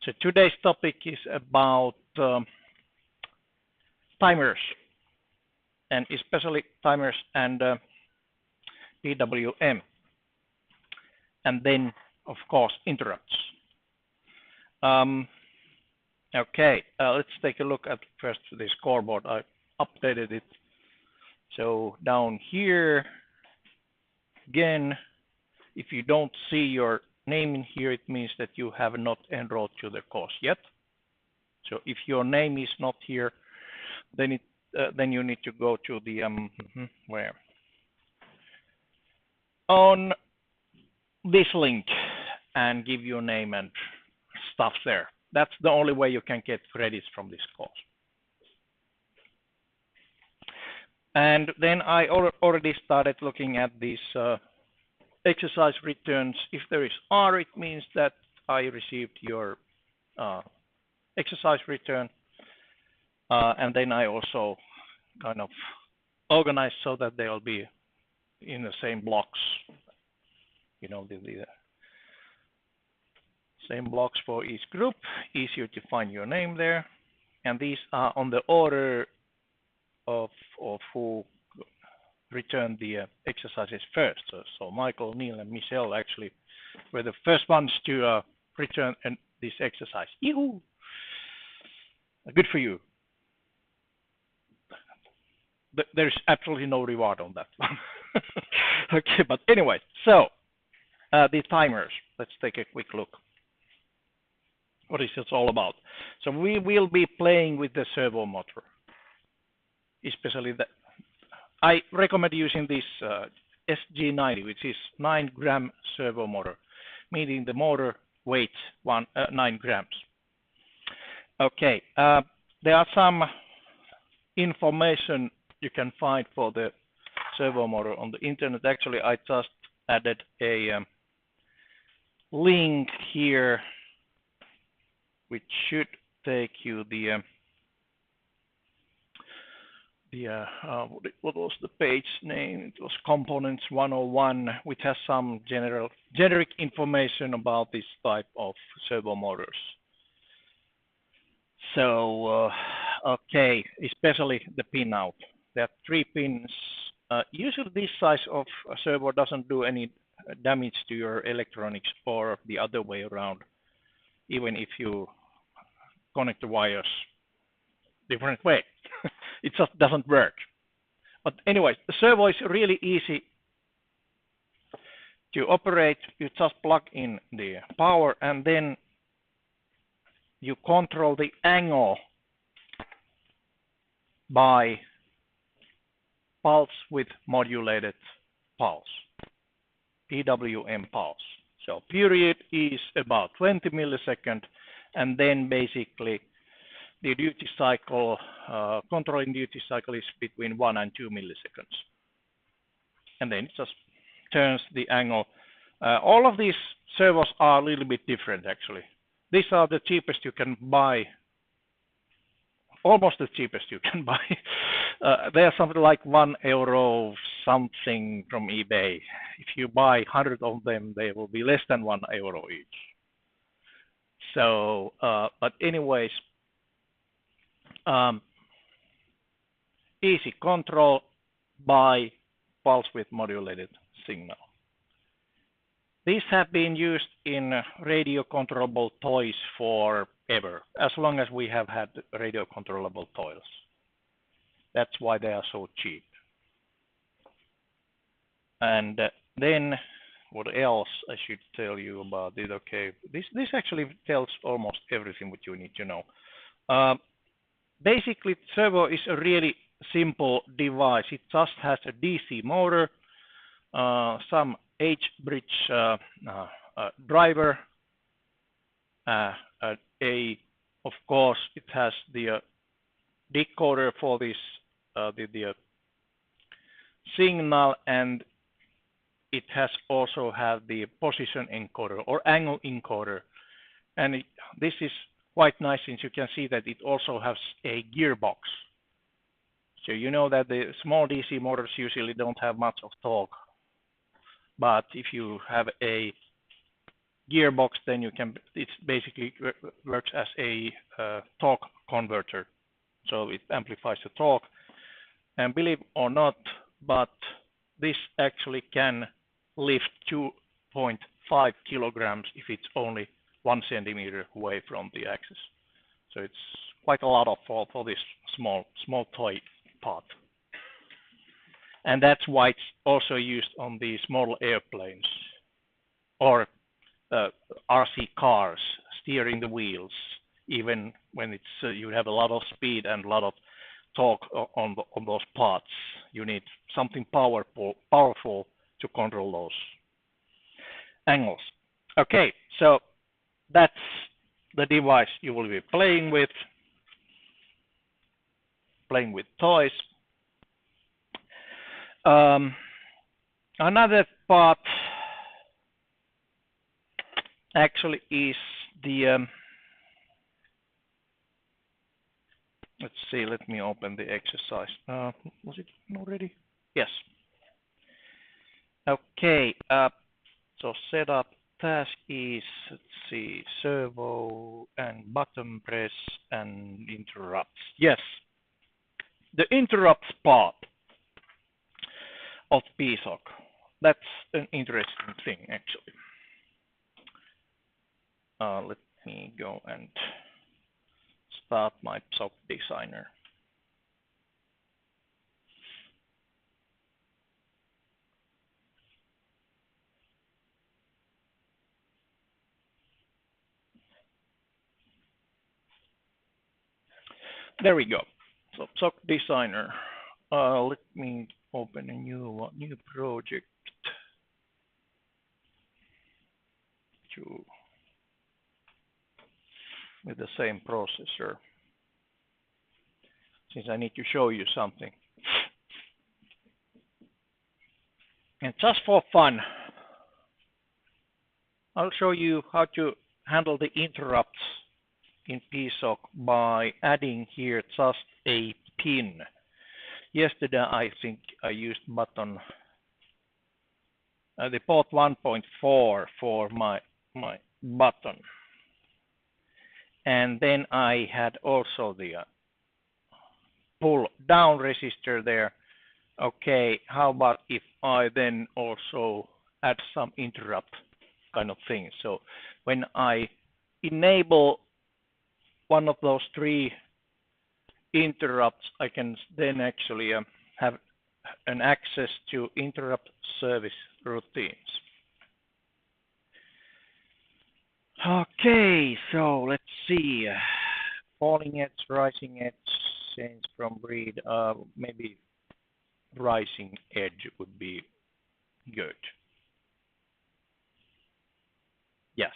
So today's topic is about timers, and especially timers and PWM, and then of course interrupts. Okay, let's take a look at first the scoreboard. I updated it. So down here, again, if you don't see your name in here, it means that you have not enrolled to the course yet. So if your name is not here, then you need to go to the where on this link and give your name and stuff there. That's the only way you can get credits from this course. And then I already started looking at these exercise returns. If there is R, it means that I received your exercise return. And then I also kind of organize so that they'll be in the same blocks. You know, the same blocks for each group, easier to find your name there. And these are on the order of who returned the exercises first. So Michael, Neil, and Michelle actually were the first ones to return this exercise. Yoo-hoo! Good for you. There's absolutely no reward on that one. Okay, but anyway, so the timers. Let's take a quick look. What is this all about? So we will be playing with the servo motor, especially that. I recommend using this SG90, which is 9-gram servo motor, meaning the motor weighs 9 grams. Okay, there are some information you can find for the servo motor on the internet. Actually, I just added a link here, which should take you what was the page name? It was Components 101, which has some generic information about this type of servo motors. So, okay, especially the pin out. There are 3 pins. Usually this size of a servo doesn't do any damage to your electronics or the other way around, even if you connect the wires different way. It just doesn't work. But anyway, the servo is really easy to operate. You just plug in the power and then you control the angle by pulse width modulated pulse, PWM pulse. So period is about 20 milliseconds, and then basically the duty cycle, controlling duty cycle is between 1 and 2 milliseconds. And then it just turns the angle. All of these servos are a little bit different actually. These are the cheapest you can buy, almost the cheapest you can buy. They are something like €1 something from eBay. If you buy 100 of them, they will be less than €1 each. So, but anyways, easy control by pulse width modulated signal. These have been used in radio controllable toys forever, as long as we have had radio controllable toys. That's why they are so cheap. And then what else I should tell you about it? Okay, this actually tells almost everything what you need to know. Basically, servo is a really simple device. It just has a DC motor, some H-bridge driver, of course, it has the decoder for this the signal, and it has also have the position encoder or angle encoder, and this is quite nice since you can see that it also has a gearbox. So you know that the small DC motors usually don't have much of torque, but if you have a gearbox, then you can, it basically works as a torque converter. So it amplifies the torque. And believe or not, but this actually can lift 2.5 kilograms if it's only 1 centimeter away from the axis. So it's quite a lot for this small toy part. And that's why it's also used on these model airplanes or RC cars, steering the wheels, even when it's you have a lot of speed and a lot of torque on those parts. You need something powerful to control those angles. Okay, so that's the device you will be playing with toys. Another part actually is the let's see, let me open the exercise. Was it already? Yes. Okay, so setup task is, let's see, servo and button press and interrupts. Yes, the interrupts part of PSoC. That's an interesting thing, actually. Let me go and start my PSoC designer. There we go. So PSoC designer. Let me open a new project with the same processor, since I need to show you something. And just for fun, I'll show you how to handle the interrupts in PSoC by adding here just a pin. Yesterday, I think I used button the port 1.4 for my button, and then I had also the pull down resistor there. Okay, how about if I then also add some interrupt kind of thing? So when I enable one of those three interrupts, I can then actually have an access to interrupt service routines. Okay, so let's see. Falling edge, rising edge, change from read. Maybe rising edge would be good. Yes.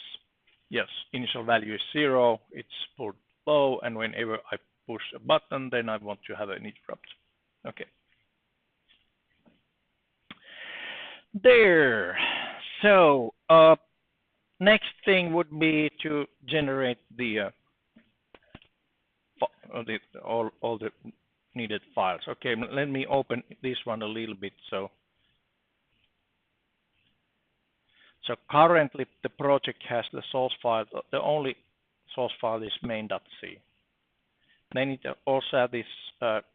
Initial value is 0. It's pulled low, and whenever I push a button, then I want to have an interrupt. Okay. There. So next thing would be to generate the all the needed files. Okay, let me open this one a little bit. So currently the project has the source file. The only source file is main.c. Then it also has this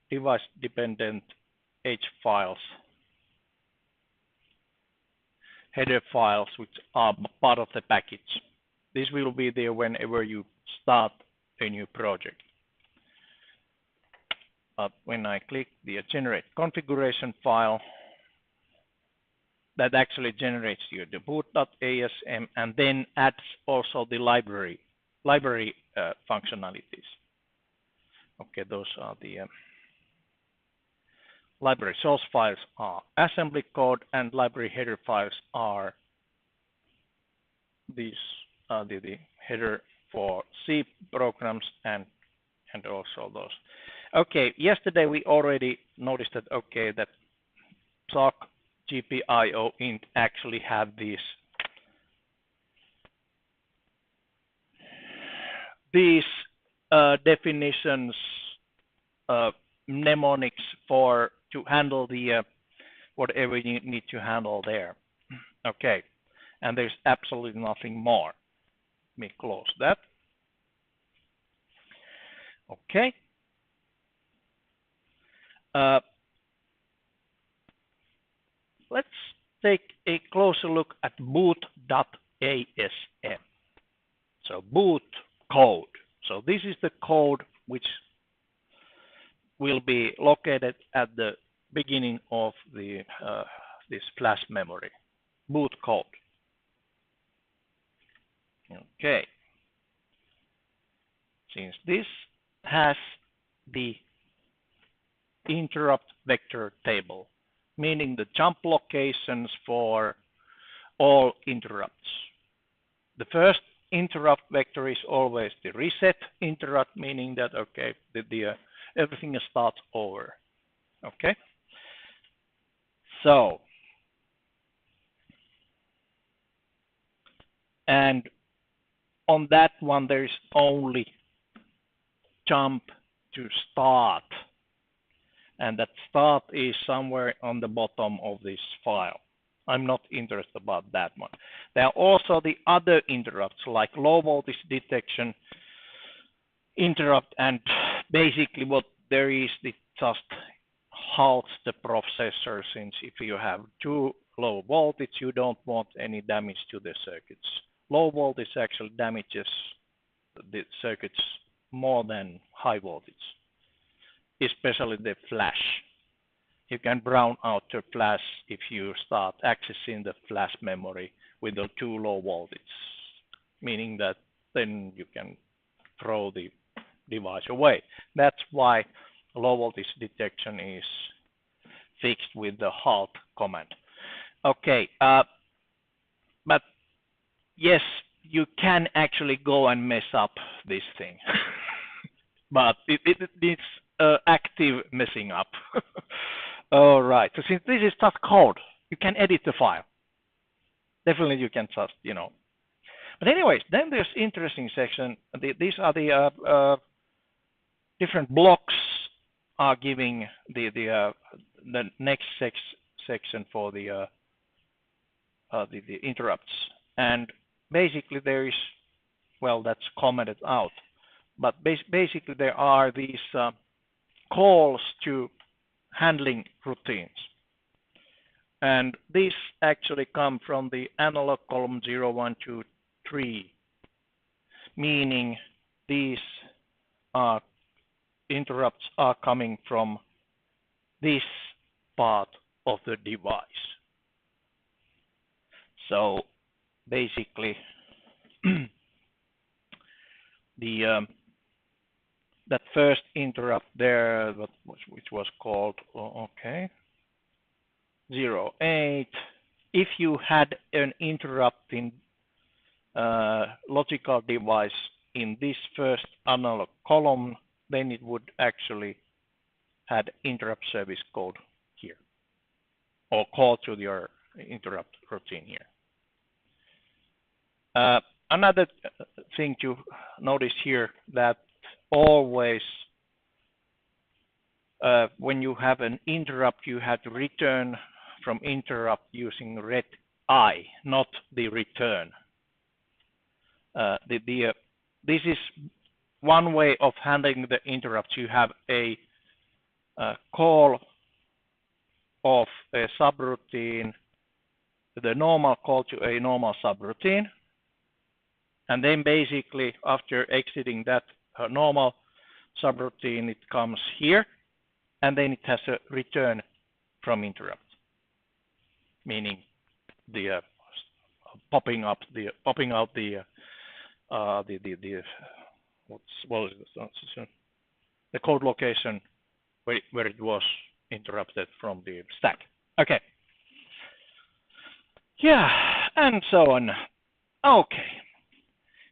device dependent H files, header files, which are part of the package. This will be there whenever you start a new project. But when I click the generate configuration file, that actually generates you the boot.asm and then adds also the library functionalities. Okay, those are the library source files are assembly code, and library header files are these are the header for C programs and also those. Okay, yesterday we already noticed that that PSoC GPIO int actually have these definitions, mnemonics to handle the whatever you need to handle there. Okay, and there's absolutely nothing more. Let me close that. Okay. Let's take a closer look at boot.asm. So boot code. So this is the code which will be located at the beginning of the this flash memory. Boot code. Okay. Since this has the interrupt vector table, meaning the jump locations for all interrupts. The first interrupt vector is always the reset interrupt, meaning that okay, everything starts over. Okay. So, and on that one there is only jump to start, and that start is somewhere on the bottom of this file. I'm not interested about that one. There are also the other interrupts like low voltage detection interrupt, and basically what there is, it just halts the processor, since if you have too low voltage you don't want any damage to the circuits. Low voltage actually damages the circuits more than high voltage, especially the flash. You can brown out the flash if you start accessing the flash memory with a too low voltage, meaning that then you can throw the device away. That's why low voltage detection is fixed with the halt command. Okay, but yes, you can actually go and mess up this thing, but it needs active messing up. All right, so since this is just code, you can edit the file. Definitely you can just, But anyways, then there's interesting section. These are the different blocks are giving the next section for the interrupts. And basically there is, well, that's commented out. But basically there are these calls to handling routines. And these actually come from the analog column 0, 1, 2, 3, meaning these interrupts are coming from this part of the device. So basically that first interrupt there, which was called 08. If you had an interrupting logical device in this first analog column, then it would actually had interrupt service code here, or call to your interrupt routine here. Another thing to notice here, that always when you have an interrupt, you have to return from interrupt using red I, not the return. This is one way of handling the interrupts. You have a call of a subroutine, the normal call to a normal subroutine, and then basically after exiting that normal subroutine, it comes here, and then it has a return from interrupt, meaning the popping out the code location where it was interrupted from the stack. Okay. Yeah, and so on. Okay.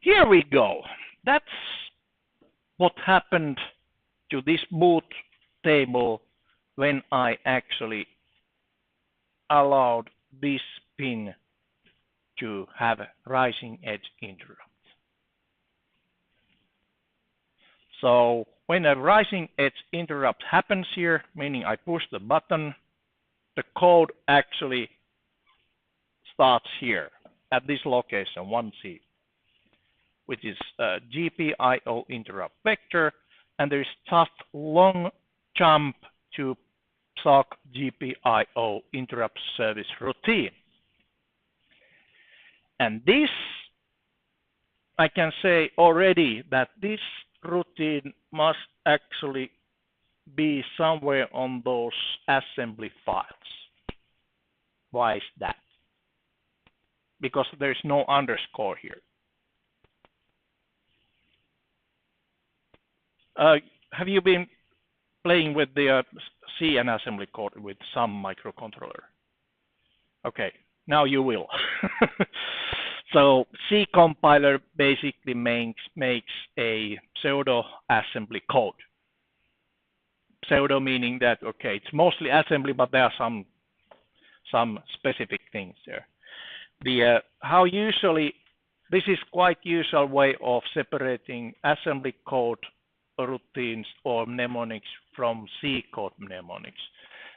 Here we go. That's what happened to this boot table when I actually allowed this pin to have a rising edge interrupt. So when a rising edge interrupt happens here, meaning I push the button, the code actually starts here. at this location 1C, which is GPIO interrupt vector, and there is just long jump to PSoC GPIO interrupt service routine. And this, I can say already that this routine must actually be somewhere on those assembly files. Why is that? Because there's no underscore here. Have you been playing with the C and assembly code with some microcontroller? Okay, now you will. So C compiler basically makes a pseudo assembly code. Pseudo meaning that, okay, it's mostly assembly, but there are some specific things there. The how usually, this is quite usual way of separating assembly code routines or mnemonics from C code mnemonics.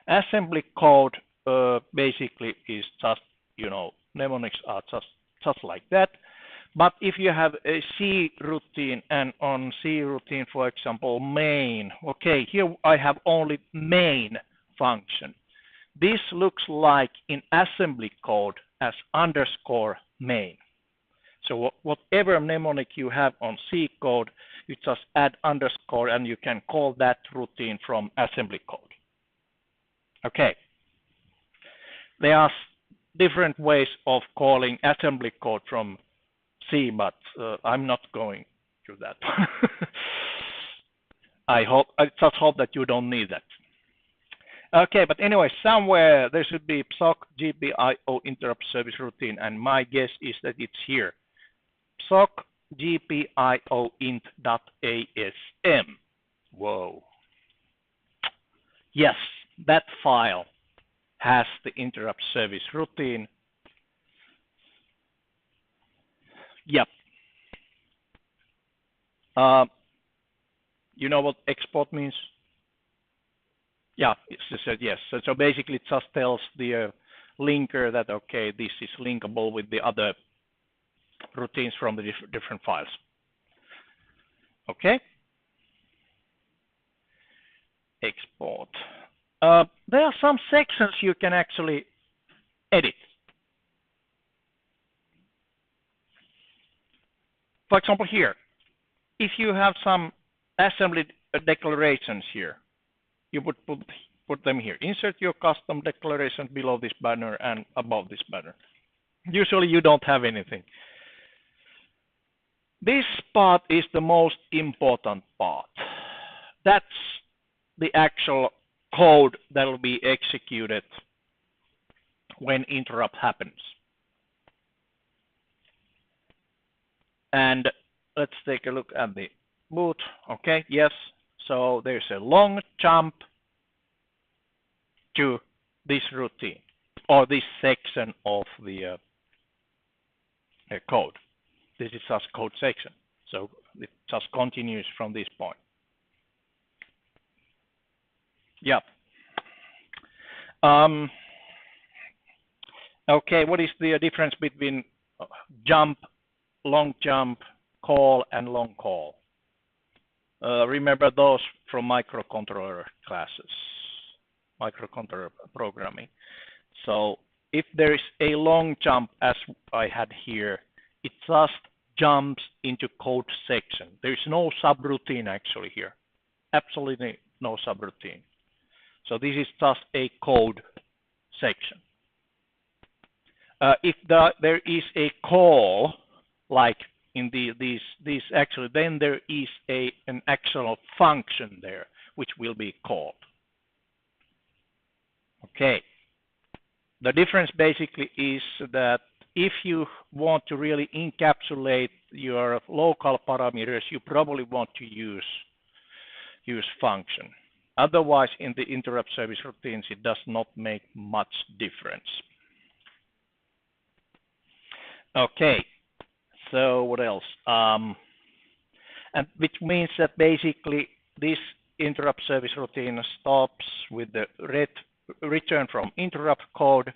Assembly code basically is just, you know, mnemonics are just like that. But if you have a C routine, and on C routine, for example, main, okay, here I have only main function. This looks like in assembly code as underscore main. So whatever mnemonic you have on C code, you just add underscore and you can call that routine from assembly code. Okay. There are different ways of calling assembly code from C, but I'm not going to that. I just hope that you don't need that. Okay, but anyway, somewhere there should be PSoC GPIO interrupt service routine, and my guess is that it's here. PSoC GPIO int.asm. Whoa. Yes, that file has the interrupt service routine. Yep. You know what export means? Yeah, it said yes. So basically it just tells the linker that, okay, this is linkable with the other routines from the different files. Okay. Export. There are some sections you can actually edit. For example, here, if you have some assembly declarations here, you would put them here. Insert your custom declaration below this banner and above this banner. Usually you don't have anything. This part is the most important part. That's the actual code that will be executed when interrupt happens. And let's take a look at the boot. Okay, yes. So there's a long jump to this routine or this section of the code. This is just code section. So it just continues from this point. Yep. Okay, what is the difference between jump, long jump, call, and long call? Remember those from microcontroller classes, microcontroller programming. So if there is a long jump, as I had here, it just jumps into code section. There is no subroutine actually here. Absolutely no subroutine. So this is just a code section. If there is a call, like in these actually, then there is an actual function there which will be called. Okay. The difference basically is that if you want to really encapsulate your local parameters, you probably want to use function. Otherwise, in the interrupt service routines, it does not make much difference. Okay. So what else? And which means that basically this interrupt service routine stops with the return from interrupt code.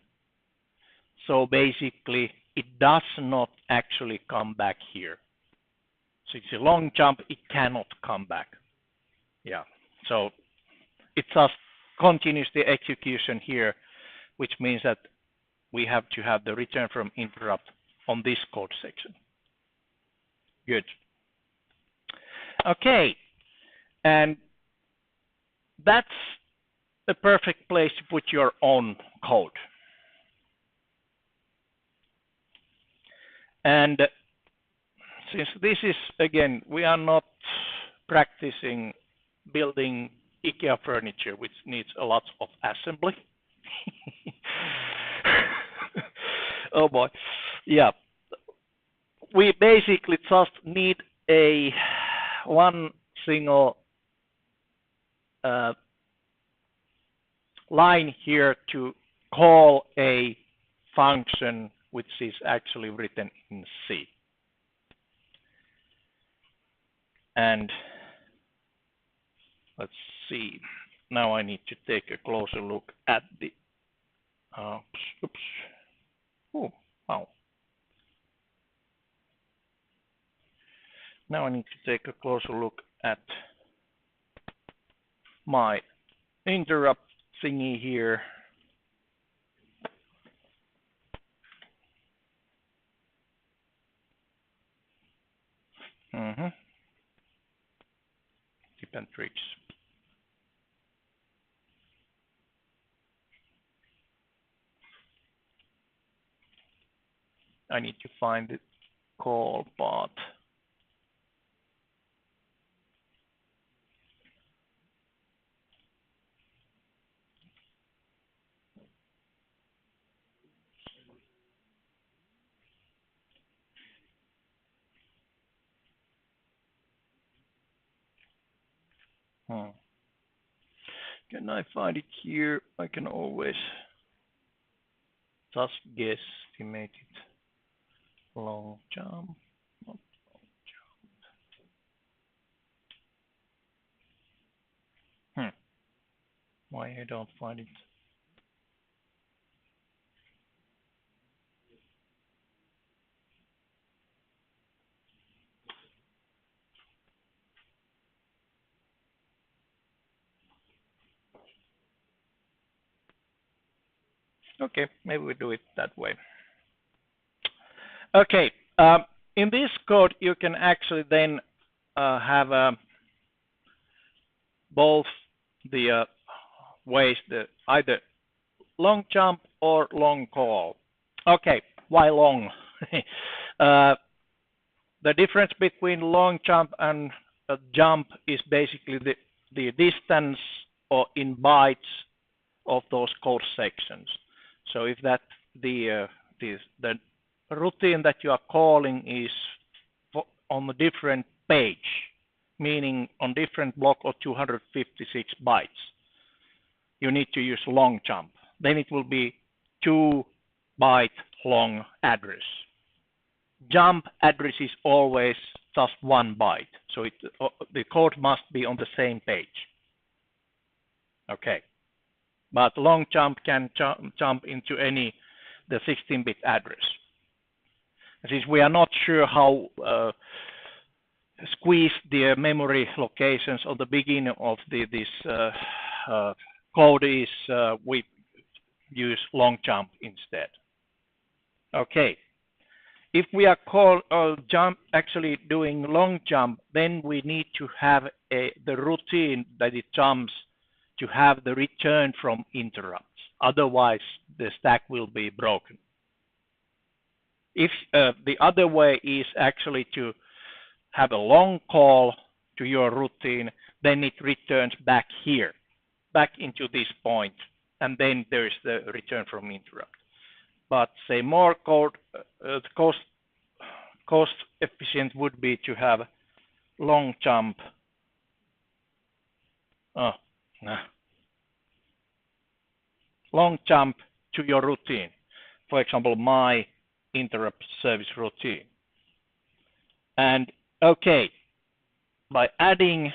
So basically it does not actually come back here. So it's a long jump, it cannot come back. Yeah, so it just continues the execution here, which means that we have to have the return from interrupt on this code section. Good. Okay, and that's a perfect place to put your own code. And since this is, again, we are not practicing building IKEA furniture, which needs a lot of assembly. Oh boy. Yeah. We basically just need a one single line here to call a function which is actually written in C. And let's see. Now I need to take a closer look at the. Oops. Oh, wow. Now I need to take a closer look at my interrupt thingy here. Depend tricks. I need to find the call path. Can I find it here? I can always just guesstimate it. Long jump, not long jump. Why I don't find it? Okay, maybe we do it that way. Okay, in this code you can actually then have both the ways, either long jump or long call. Okay, why long? The difference between long jump and a jump is basically the distance or in bytes of those code sections. So if that the routine that you are calling is on a different page, meaning on different block of 256 bytes, you need to use long jump. Then it will be 2-byte long address. Jump address is always just 1 byte, so the code must be on the same page. Okay, but long jump can jump into the 16-bit address. Since we are not sure how squeezed the memory locations on the beginning of this code is, we use long jump instead. Okay. If we are actually doing long jump, then we need to have the routine that it jumps to have the return from interrupts. Otherwise, the stack will be broken. If the other way is actually to have a long call to your routine, then it returns back here, back into this point, and then there is the return from interrupt. But say more cost efficient would be to have long jump. Long jump to your routine. For example, my interrupt service routine. And okay, by adding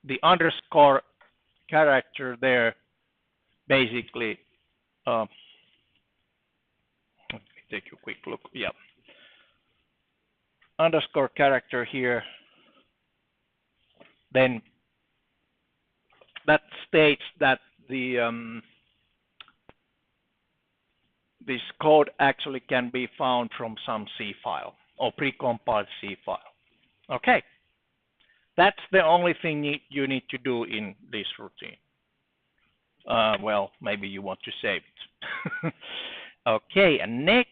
the underscore character there, basically, take a quick look. Yeah. Underscore character here. Then that states that this code actually can be found from some C file or precompiled C file. Okay. That's the only thing you need to do in this routine. Well, maybe you want to save it. Okay, and next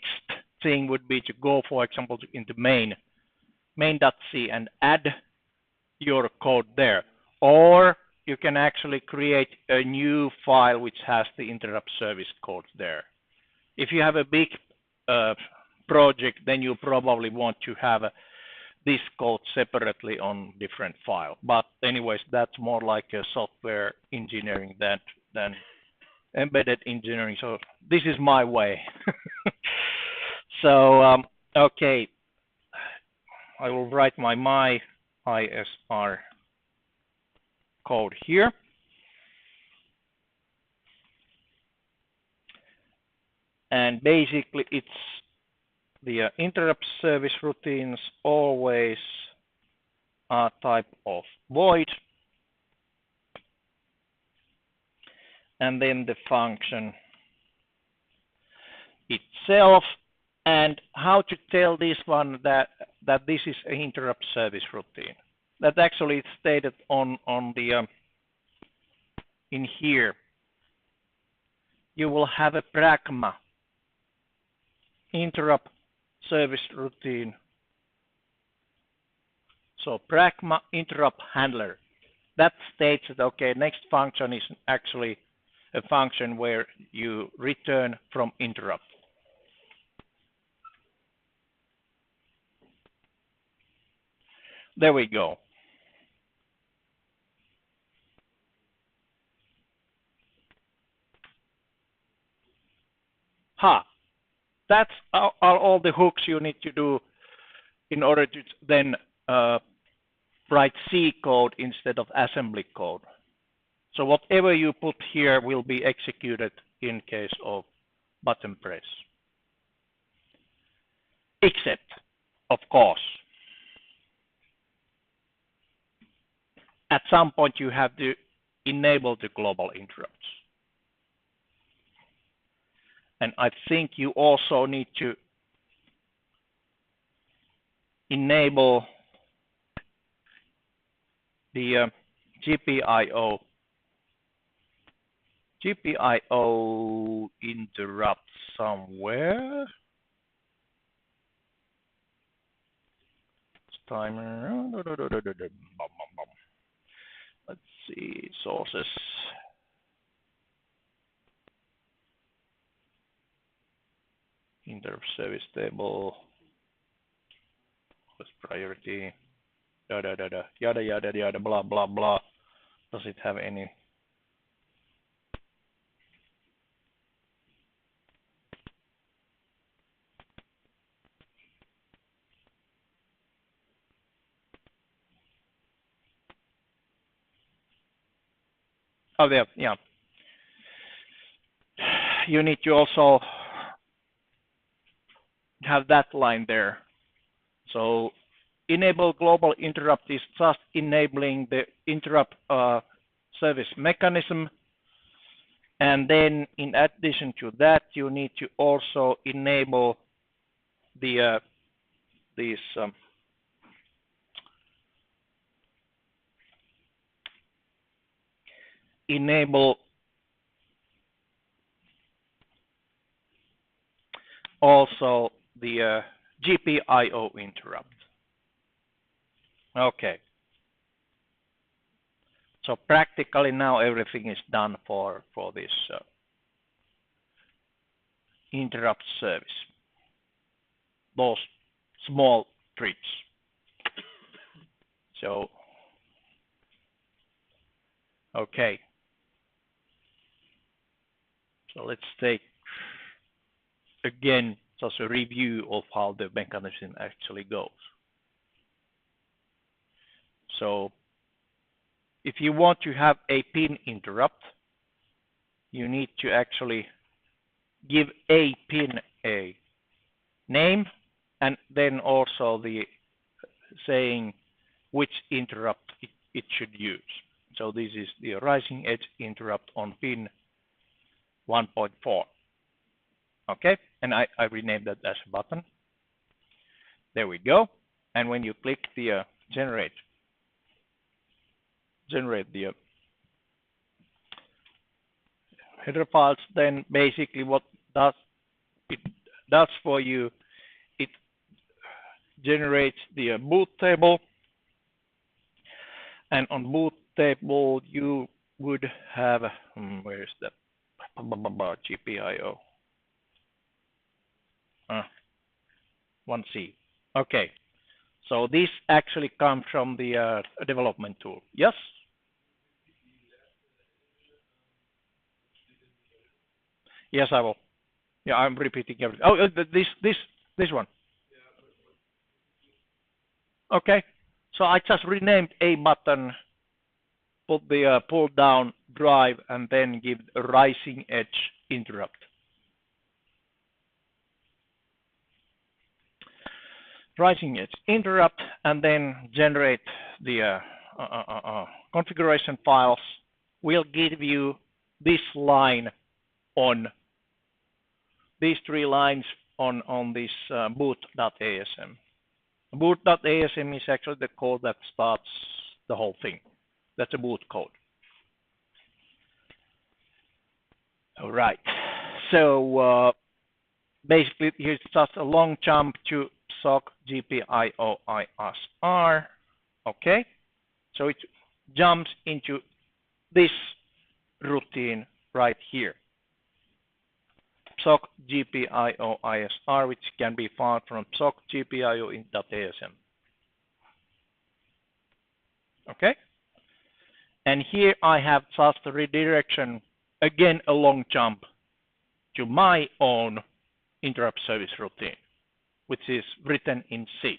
thing would be to go, for example, into main.c and add your code there. Or you can actually create a new file which has the interrupt service code there. If you have a big project, then you probably want to have this code separately on different file. But anyways, that's more like a software engineering than embedded engineering. So this is my way. So okay, I will write my ISR code here. And basically it's the interrupt service routines always are type of void, and then the function itself. And how to tell this one that this is an interrupt service routine? That actually is stated on the in here. You will have a pragma interrupt service routine. So pragma interrupt handler. That states that, okay, next function is actually a function where you return from interrupt. There we go. That's all the hooks you need to do in order to then write C code instead of assembly code. So whatever you put here will be executed in case of button press. Except, of course, at some point you have to enable the global interrupts. And I think you also need to enable the GPIO interrupt somewhere. Timer. Let's see, sources. Interrupt service table. First priority. Yada yada blah blah blah. Does it have any? Oh, there, yeah. You need to also have that line there. So enable global interrupt is just enabling the interrupt service mechanism. And then in addition to that, you need to also enable the enable also the GPIO interrupt. Okay. So practically now everything is done for this interrupt service. Those small tricks. So, okay. So let's take again just a review of how the mechanism actually goes. So if you want to have a pin interrupt, you need to actually give a pin a name, and then also the saying which interrupt it should use. So this is the rising edge interrupt on pin 1.4. Okay, and I renamed that as a button. There we go. And when you click the generate the header files, then basically what it does for you, it generates the boot table, and on boot table you would have where is that GPIO 1C. Okay, so this actually comes from the development tool. Yes. Yes, I will. Yeah, I'm repeating everything. Oh, this one. Okay, so I just renamed a button, put the pull down drive, and then give a rising edge interrupt. Rising edge interrupt, and then generate the configuration files. Will give you this line on these 3 lines on this boot.asm. Boot.asm is actually the code that starts the whole thing. That's a boot code. All right. So basically, here's just a long jump to PSoC GPIO-ISR. Okay. So it jumps into this routine right here. PSoC GPIO-ISR, which can be found from PSoC GPIO in .asm. Okay. And here I have just a redirection, again a long jump to my own interrupt service routine, which is written in C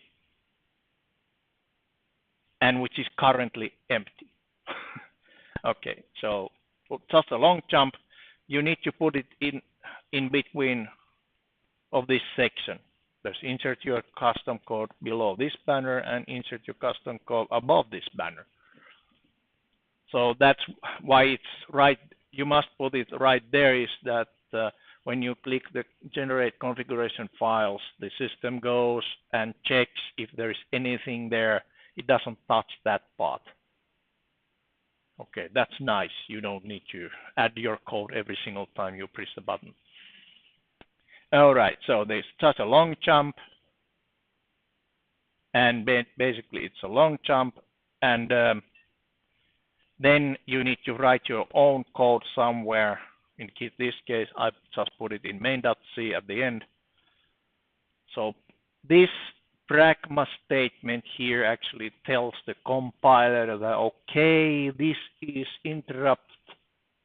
and which is currently empty. Okay, so just a long jump. You need to put it in between of this section. There's insert your custom code below this banner and insert your custom code above this banner. So that's why it's right. You must put it right there, is that when you click the generate configuration files, the system goes and checks if there is anything there. It doesn't touch that part. Okay, that's nice. You don't need to add your code every single time you press the button. All right, so there's just a long jump, and basically it's a long jump, and then you need to write your own code somewhere. In this case, I just put it in main.c at the end. So this pragma statement here actually tells the compiler that, okay, this is interrupt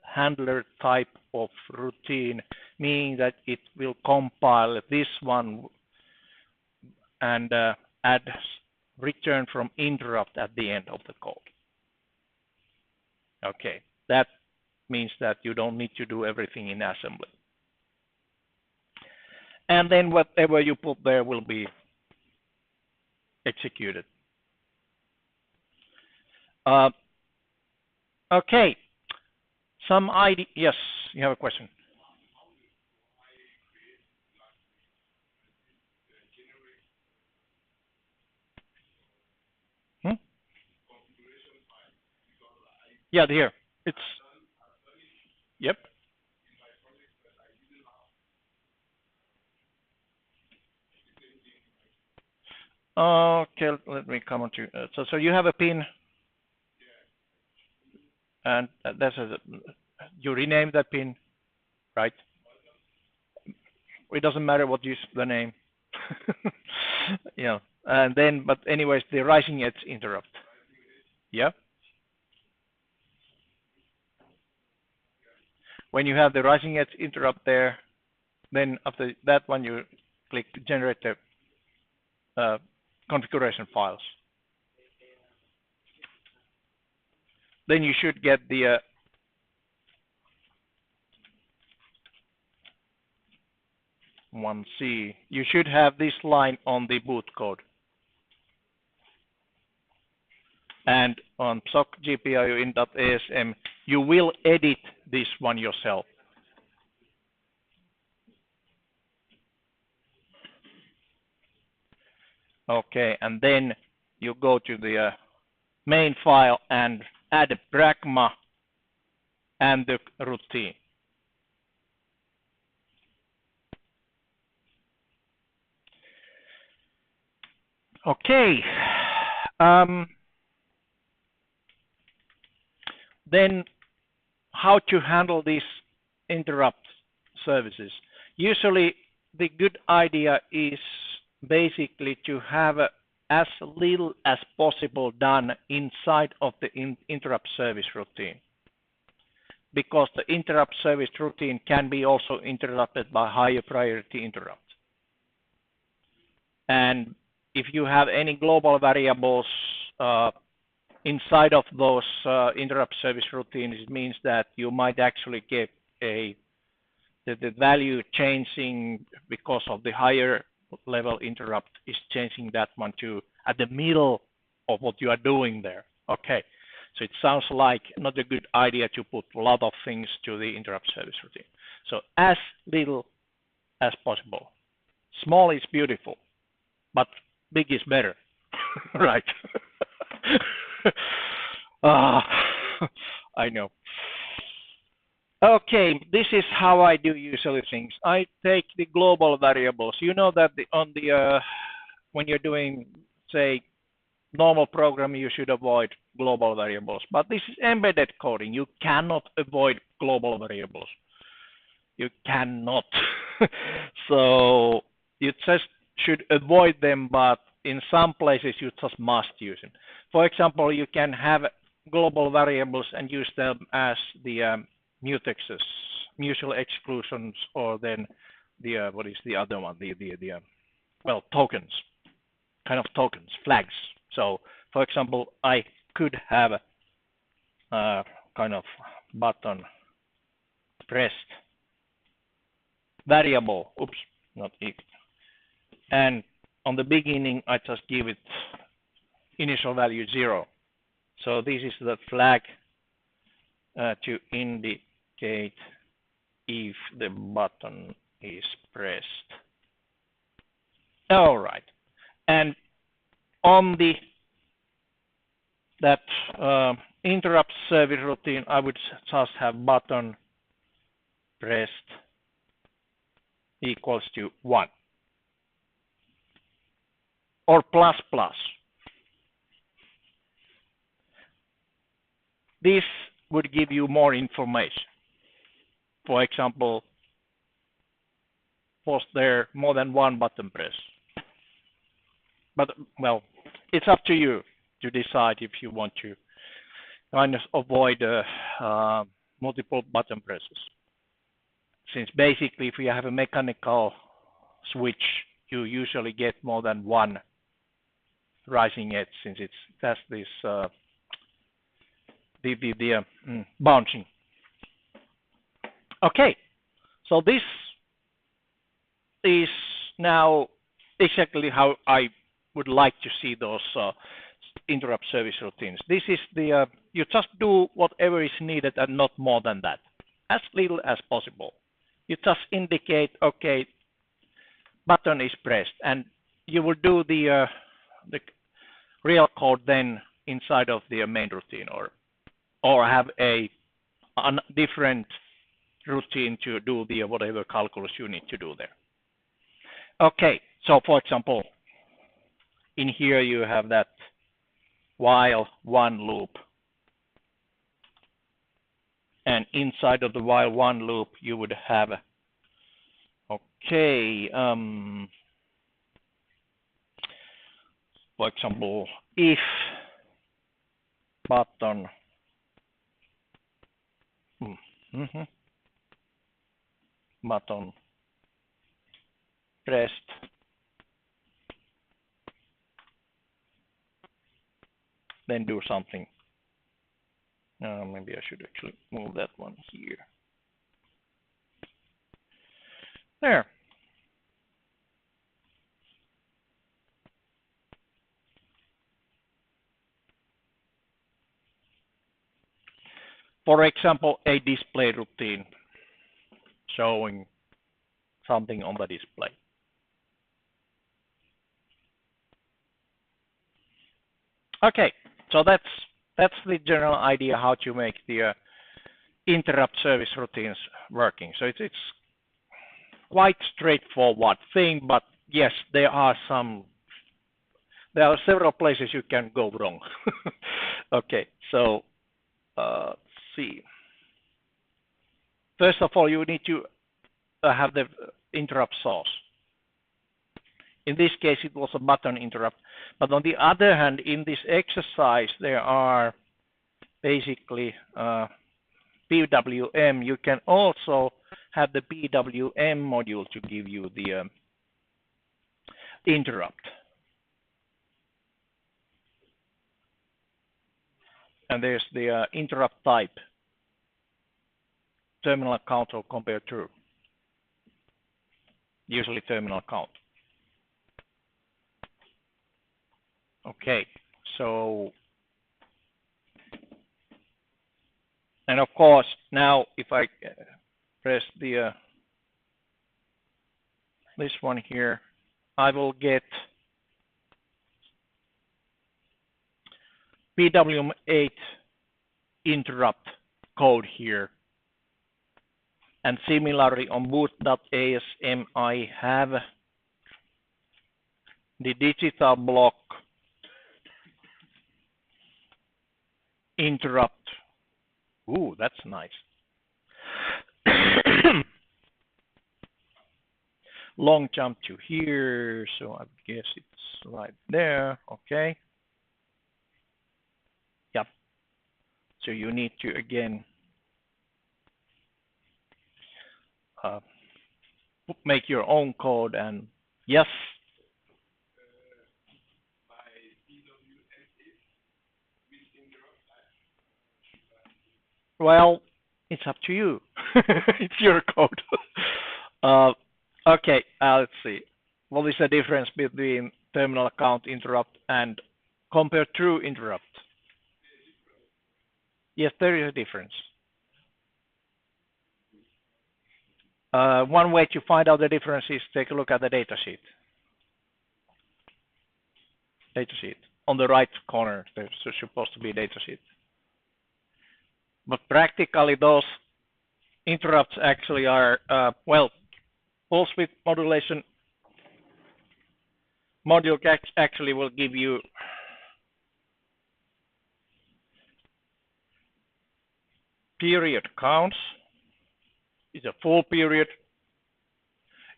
handler type of routine, meaning that it will compile this one and add return from interrupt at the end of the code. Okay, that means that you don't need to do everything in assembly. And then whatever you put there will be executed. Okay, some ID. Yes, you have a question. Yeah, here. It's, yep. Okay, let me come on to, so you have a pin, and that's you rename that pin, right? It doesn't matter what you use the name. Yeah, and then, but anyways, the rising edge interrupt. Yeah. When you have the rising edge interrupt there, then after that one you click generate the configuration files. Then you should get the 1C. You should have this line on the boot code. And on PSoC GPIO in.asm, you will edit this one yourself. Okay, and then you go to the main file and add pragma and the routine. Okay. Then how to handle these interrupt services? Usually the good idea is basically to have as little as possible done inside of the interrupt service routine, because the interrupt service routine can be also interrupted by higher priority interrupt. And if you have any global variables inside of those interrupt service routines, it means that you might actually get the value changing because of the higher level interrupt is changing that one to at the middle of what you are doing there. Okay, so it sounds like not a good idea to put a lot of things to the interrupt service routine. So as little as possible. Small is beautiful, but big is better, right? I know. Okay, this is how I do usually things. I take the global variables. You know that when you're doing, say, normal programming, you should avoid global variables. But this is embedded coding. You cannot avoid global variables. You cannot. So you just should avoid them, but in some places you just must use them. For example, you can have global variables and use them as the mutexes, mutual exclusions, or then the what is the other one? Well, tokens, kind of tokens, flags. So, for example, I could have a kind of button pressed variable. Oops, not equal. And on the beginning, I just give it initial value 0. So this is the flag to indicate if the button is pressed. All right. And on that interrupt service routine, I would just have button pressed equals to 1 or plus plus. This would give you more information. For example, was there more than one button press? But, well, it's up to you to decide if you want to kind of avoid multiple button presses. Since basically if you have a mechanical switch, you usually get more than one rising edge, since that's this bouncing. Okay, so this is now exactly how I would like to see those interrupt service routines. This is the you just do whatever is needed and not more than that, as little as possible. You just indicate, okay, button is pressed, and you will do the real code then inside of the main routine, or have a different routine to do the whatever calculus you need to do there. Okay, so for example, in here you have that while one loop, and inside of the while one loop you would have, okay, for example, if button button pressed then do something. Maybe I should actually move that one here. There. For example, a display routine showing something on the display. Okay, so that's the general idea how to make the interrupt service routines working. So it's quite straightforward thing, but yes, there are several places you can go wrong. Okay, so let's see. First of all, you need to have the interrupt source. In this case, it was a button interrupt. But on the other hand, in this exercise, there are basically PWM. You can also have the PWM module to give you the interrupt. And there's the interrupt type, terminal count or compare true. Usually terminal count. Okay, so, and of course, now if I press the this one here, I will get PWM8 interrupt code here. And similarly on boot.asm, I have the digital block interrupt. Ooh, that's nice. Long jump to here, so I guess it's right there. Okay. Yep. So you need to again make your own code, and yes. Well, it's up to you. It's your code. Okay, let's see. What is the difference between terminal count interrupt and compare true interrupt? Yes, there is a difference. One way to find out the difference is take a look at the datasheet. Datasheet. On the right corner, there's supposed to be a datasheet. But practically, those interrupts actually are, well, pulse width modulation module actually will give you period counts. It's a full period.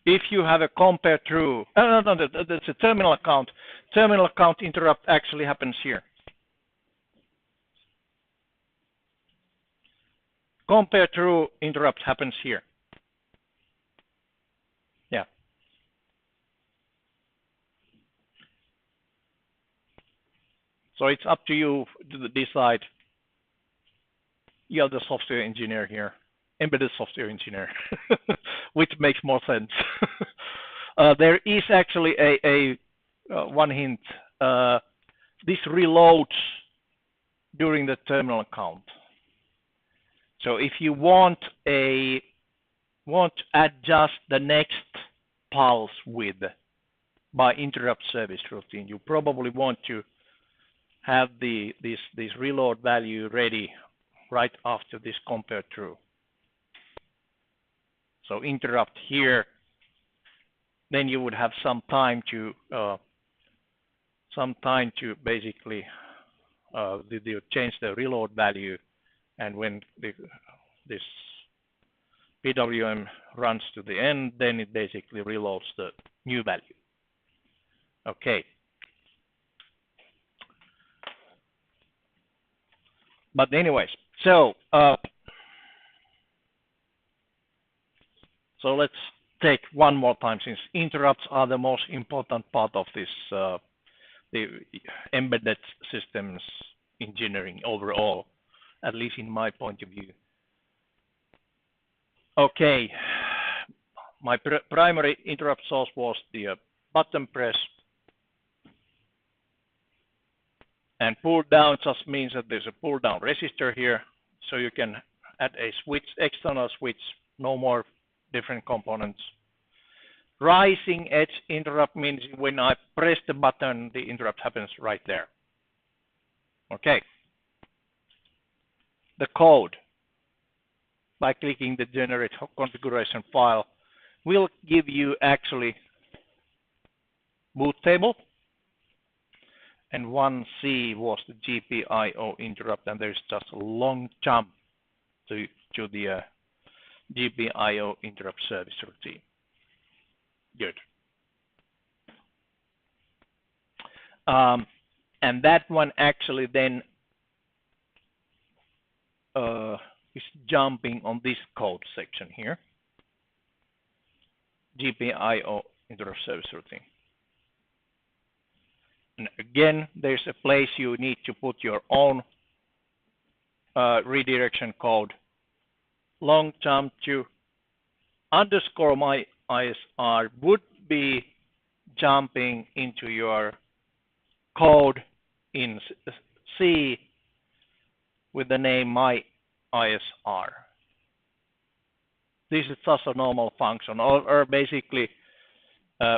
If you have a compare true, no, that's a terminal count. Terminal count interrupt actually happens here. Compare true interrupt happens here. Yeah. So it's up to you to decide. You're the software engineer here, embedded software engineer, which makes more sense. There is actually a one hint. This reloads during the terminal count. So if you want to adjust the next pulse width by interrupt service routine, you probably want to have this reload value ready right after this compare true. So interrupt here, then you would have some time to basically change the reload value, and when this PWM runs to the end, then it basically reloads the new value. Okay. But anyways, so let's take one more time, since interrupts are the most important part of this the embedded systems engineering overall, at least in my point of view. Okay, my primary interrupt source was the button press, and pull down just means that there's a pull down resistor here. So you can add a switch, external switch, no more different components. Rising edge interrupt means when I press the button, the interrupt happens right there. Okay. The code, by clicking the generate configuration file, will give you actually boot table. And 1C was the GPIO interrupt, and there's just a long jump to the GPIO interrupt service routine. Good. And that one actually then is jumping on this code section here. GPIO interrupt service routine. And again, there's a place you need to put your own redirection code. Long jump to underscore my ISR would be jumping into your code in C with the name my ISR. This is just a normal function, or basically,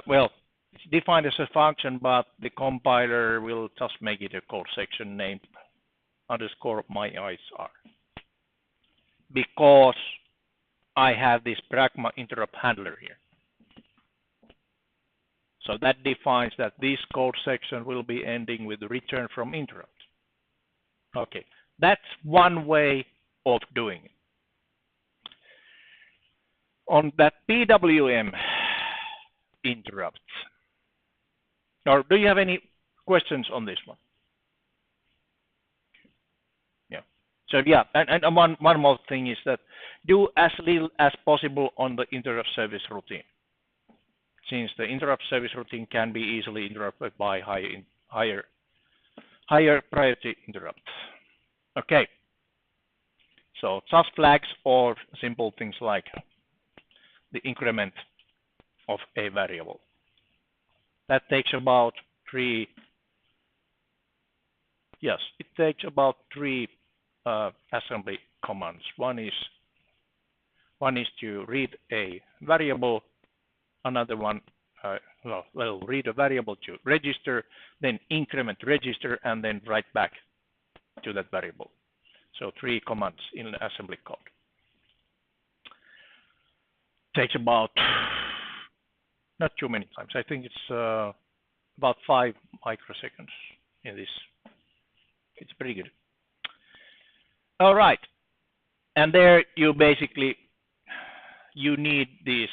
well, it's defined as a function, but the compiler will just make it a code section named underscore my ISR. Because I have this pragma interrupt handler here. So that defines that this code section will be ending with the return from interrupt. Okay, that's one way of doing it. On that PWM interrupt, or do you have any questions on this one? Yeah. So yeah, and one more thing is that do as little as possible on the interrupt service routine, since the interrupt service routine can be easily interrupted by higher priority interrupt. Okay. So just flags or simple things like the increment of a variable. That takes about three. Yes, it takes about three assembly commands. One is to read a variable. Another one, well, read a variable to register, then increment register, and then write back to that variable. So three commands in the assembly code. Takes about not too many times. I think it's about 5 microseconds in this. It's pretty good. All right, and there you basically need these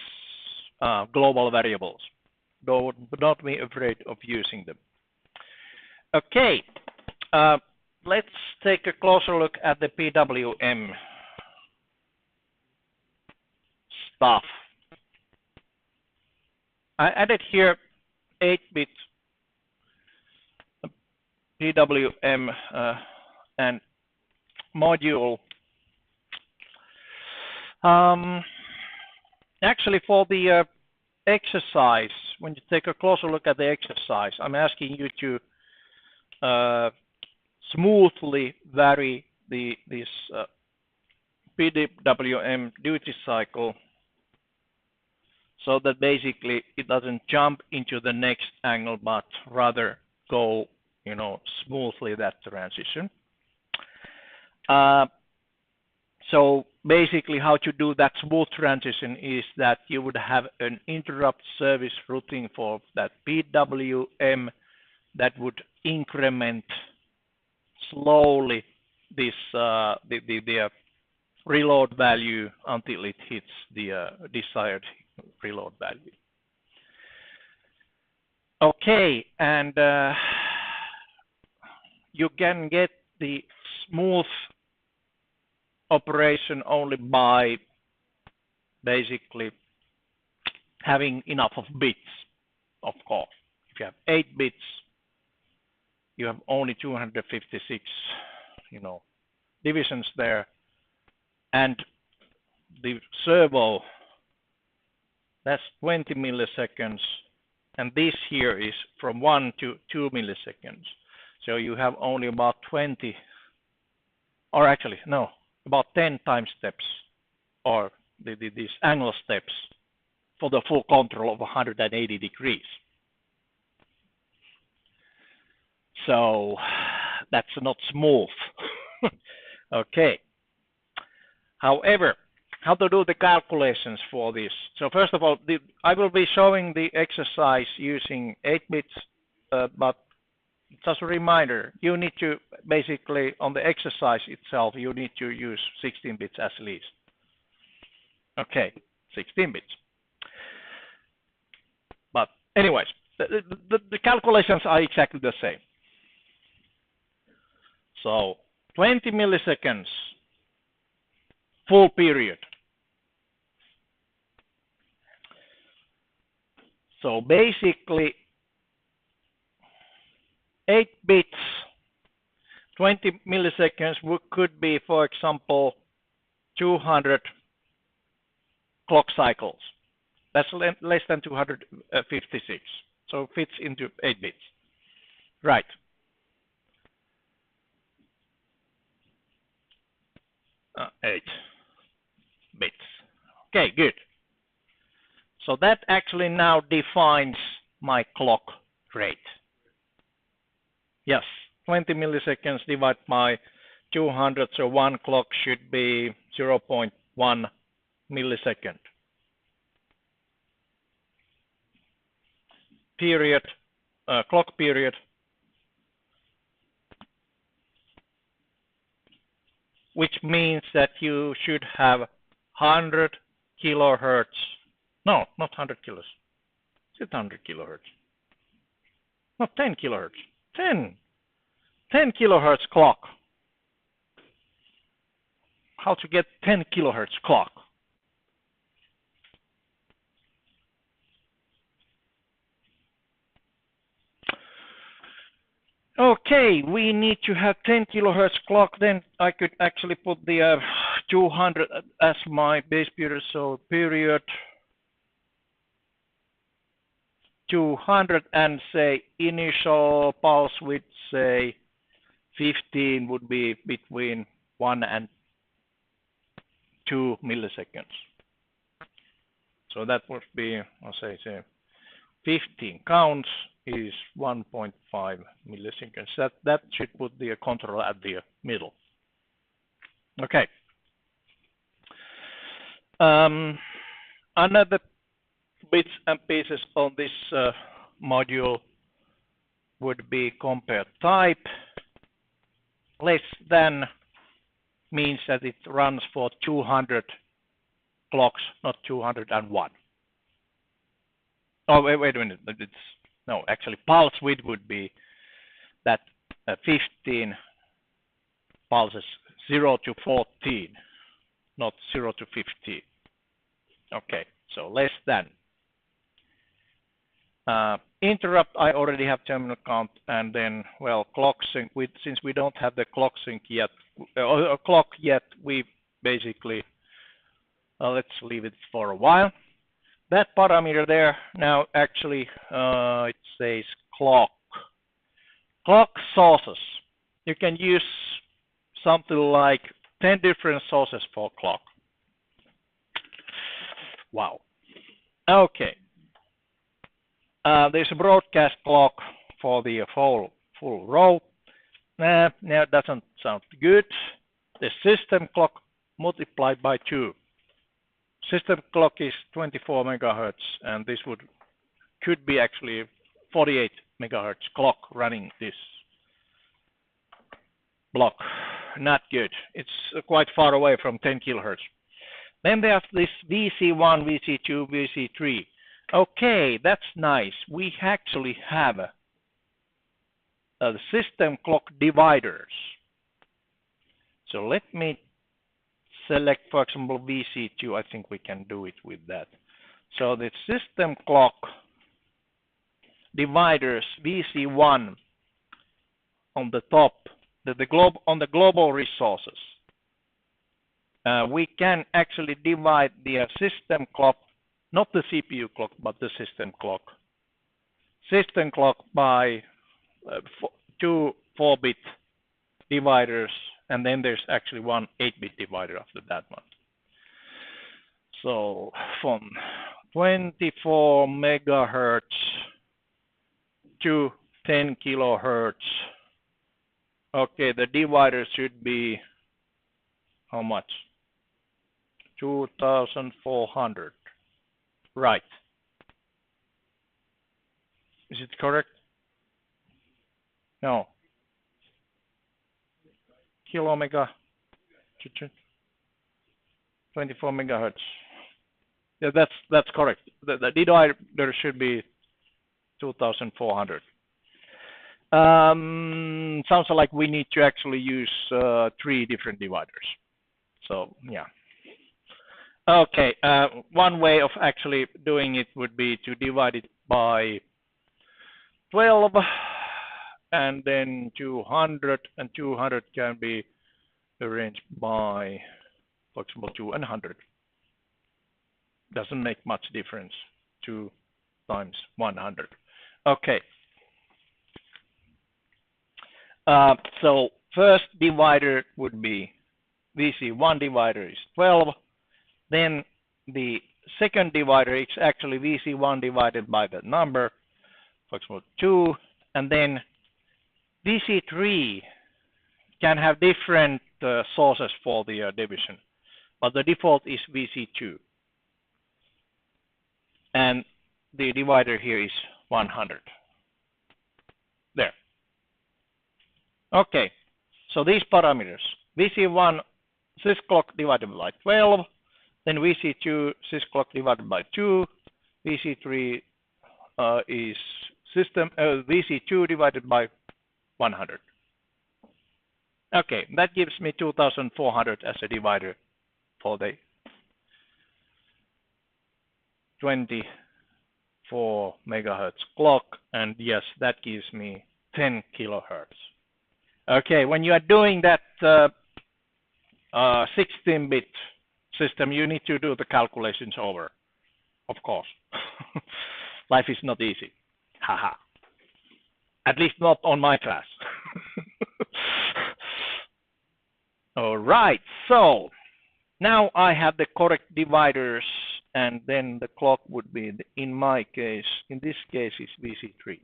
global variables. Don't be afraid of using them. Okay, let's take a closer look at the PWM stuff. I added here 8-bit PWM and module. Actually, for the exercise, when you take a closer look at the exercise, I'm asking you to smoothly vary this PWM duty cycle so that basically it doesn't jump into the next angle, but rather go, smoothly that transition. So basically how to do that smooth transition is that you would have an interrupt service routine for that PWM that would increment slowly this the reload value until it hits the desired reload value. Okay, and you can get the smooth operation only by basically having enough of bits, of course. If you have 8 bits, you have only 256, divisions there, and the servo, that's 20 milliseconds, and this here is from 1 to 2 milliseconds. So you have only about 20, or actually, no, about 10 time steps or these angle steps for the full control of 180 degrees. So that's not smooth. Okay. However, how to do the calculations for this? So first of all, I will be showing the exercise using 8 bits, but just a reminder, you need to basically, on the exercise itself, you need to use 16 bits at least. Okay, 16 bits. But anyways, the calculations are exactly the same. So 20 milliseconds, full period. So basically, 8 bits, 20 milliseconds could be, for example, 200 clock cycles. That's less than 256. So it fits into 8 bits. Right. Eight bits. Okay, good. So that actually now defines my clock rate. Yes, 20 milliseconds divided by 200, so one clock should be 0.1 millisecond. Period, clock period, which means that you should have 100 kilohertz. No, not 100 kilos. Is it 100 kilohertz? Not 10 kilohertz. 10 kilohertz clock. How to get 10 kilohertz clock? Okay, we need to have 10 kilohertz clock. Then I could actually put the 200 as my base period. So period 200 and say initial pulse width, say 15 would be between 1 and 2 milliseconds. So that would be, I'll say 15 counts is 1.5 milliseconds. That should put the control at the middle. Okay. Another bits and pieces on this module would be compare type. Less than means that it runs for 200 clocks, not 201. Oh, wait a minute. No, actually, pulse width would be that 15 pulses, 0 to 14, not 0 to 15. Okay, so less than. Interrupt, I already have terminal count, and then, well, clock sync. Since we don't have the clock sync yet, clock yet, we basically, let's leave it for a while. That parameter there now actually it says clock. Clock sources. You can use something like 10 different sources for clock. Wow. Okay. There's a broadcast clock for the full row. Now it doesn't sound good. The system clock multiplied by 2. System clock is 24 megahertz, and this could be actually 48 megahertz clock running this block. Not good. It's quite far away from 10 kilohertz. Then there's this VC1, VC2, VC3. Okay, that's nice. We actually have the system clock dividers. So let me select, for example, VC2. I think we can do it with that. So the system clock dividers VC1 on the top, on the global resources. We can actually divide the system clock, not the CPU clock, but the system clock. System clock by 2 4-bit dividers, and then there's actually one 8-bit divider after that one. So from 24 megahertz to 10 kilohertz. Okay, the divider should be how much? 2,400. Right. Is it correct? No. Kilo mega 24 megahertz. Yeah, that's correct. The divider should be 2,400. Sounds like we need to actually use 3 different dividers. So yeah. Okay. One way of actually doing it would be to divide it by 12, and then 200, and 200 can be arranged by, for example, 2 and 100. Doesn't make much difference. 2 times 100. Okay. So first divider would be VC1 divider is 12. Then the second divider is actually VC1 divided by the number, for example, 2. And then VC3 can have different sources for the division, but the default is VC2. And the divider here is 100. There. Okay, so these parameters, VC1 sysclock divided by 12, then VC2 sysclock divided by 2, VC3 is VC2 divided by 100. Okay, that gives me 2,400 as a divider for the 24 megahertz clock, and yes, that gives me 10 kilohertz. Okay, when you are doing that 16-bit system, you need to do the calculations over, of course. Life is not easy. Haha. At least not on my class. All right, so now I have the correct dividers, and then the clock would be, in my case, in this case, is VC3.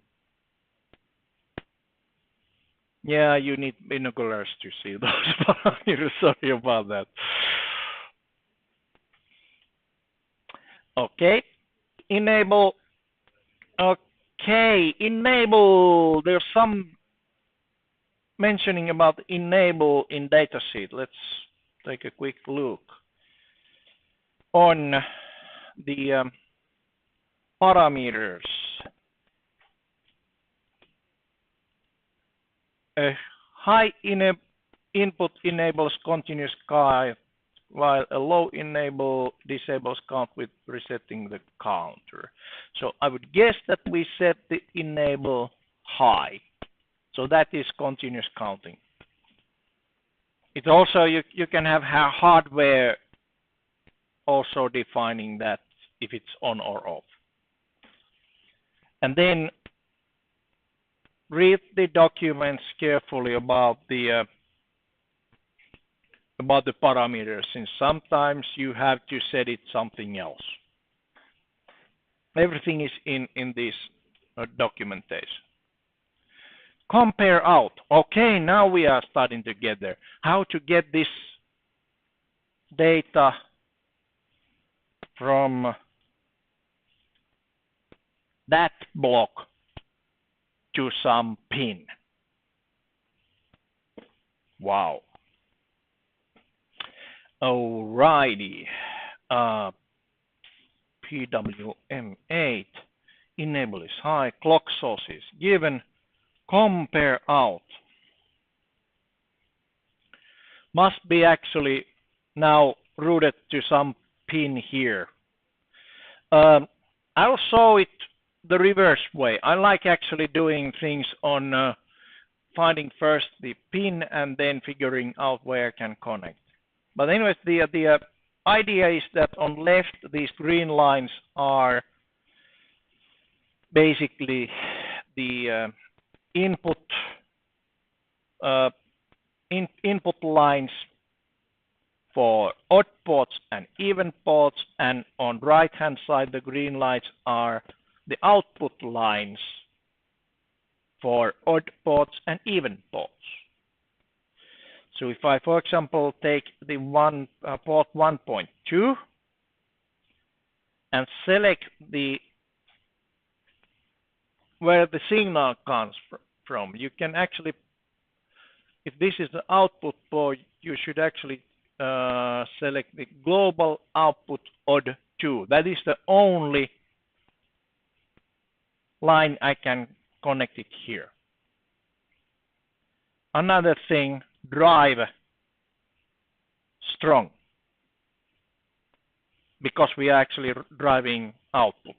Yeah, you need binoculars to see those parameters. Sorry about that. Okay, enable. Okay, enable. There's some mentioning about enable in datasheet. Let's take a quick look on the parameters. A high input enables continuous count, while a low enable disables count with resetting the counter. So I would guess that we set the enable high. So that is continuous counting. It also, you can have hardware also defining that if it's on or off. And then read the documents carefully about the parameters, since sometimes you have to set it something else. Everything is in this documentation. Compare out. Okay, now we are starting to get there. How to get this data from that block to some pin. Wow. Alrighty. PWM8. Enable is high. Clock source is given. Compare out. Must be actually now routed to some pin here. I'll show it the reverse way. I like actually doing things on finding first the pin and then figuring out where I can connect. But anyways, the idea is that on left, these green lines are basically the input input lines for odd ports and even ports, and on right hand side the green lines are the output lines for odd ports and even ports. So if I, for example, take the port 1.2 and select where the signal comes from, you can actually, if this is the output port, you should actually select the global output odd 2. That is the only line I can connect it here. Another thing, drive strong, because we are actually driving outputs.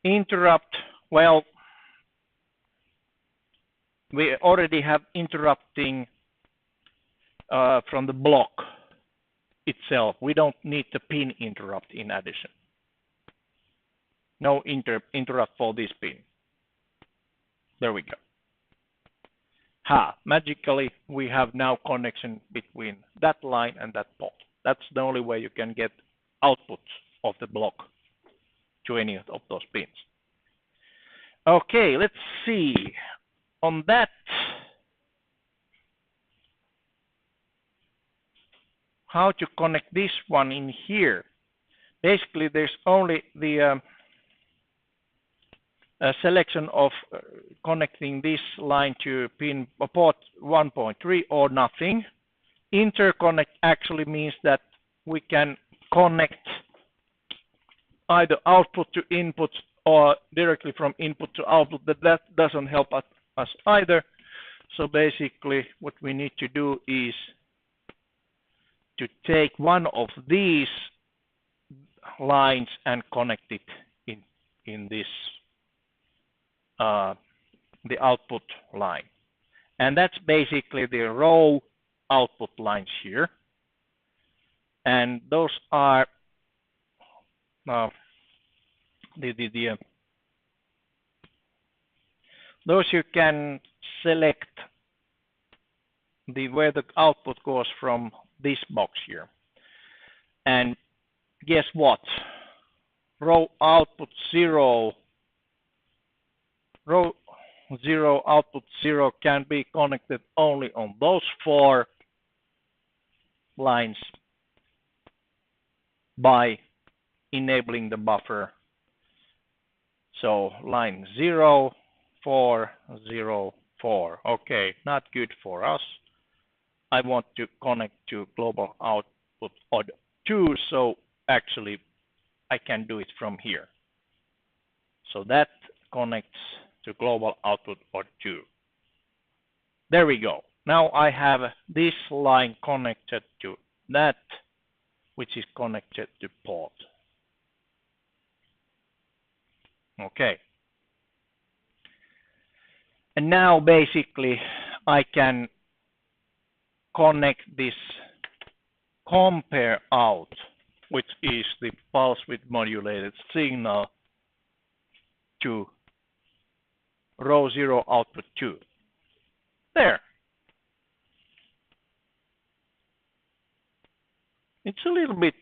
Interrupt, well, we already have interrupting from the block itself. We don't need the pin interrupt in addition. No interrupt for this pin. There we go. Magically, we have now connection between that line and that port. That's the only way you can get outputs of the block to any of those pins. Okay, let's see. On that, how to connect this one in here. Basically, there's only the selection of connecting this line to pin port 1.3 or nothing. Interconnect actually means that we can connect either output to input or directly from input to output, but that doesn't help us either. So basically what we need to do is to take one of these lines and connect it in this the output line, and that's basically the row output lines here, and those are those you can select where the output goes from this box here. And guess what? Row output 0, row 0, output 0 can be connected only on those 4 lines by enabling the buffer. So line 0, 4, 0, 4. Okay, not good for us. I want to connect to global output odd 2, so actually I can do it from here. So that connects to global output odd 2. There we go. Now I have this line connected to that, which is connected to port. Okay. And now basically I can connect this compare out, which is the pulse width modulated signal, to row 0 output 2. There. It's a little bit,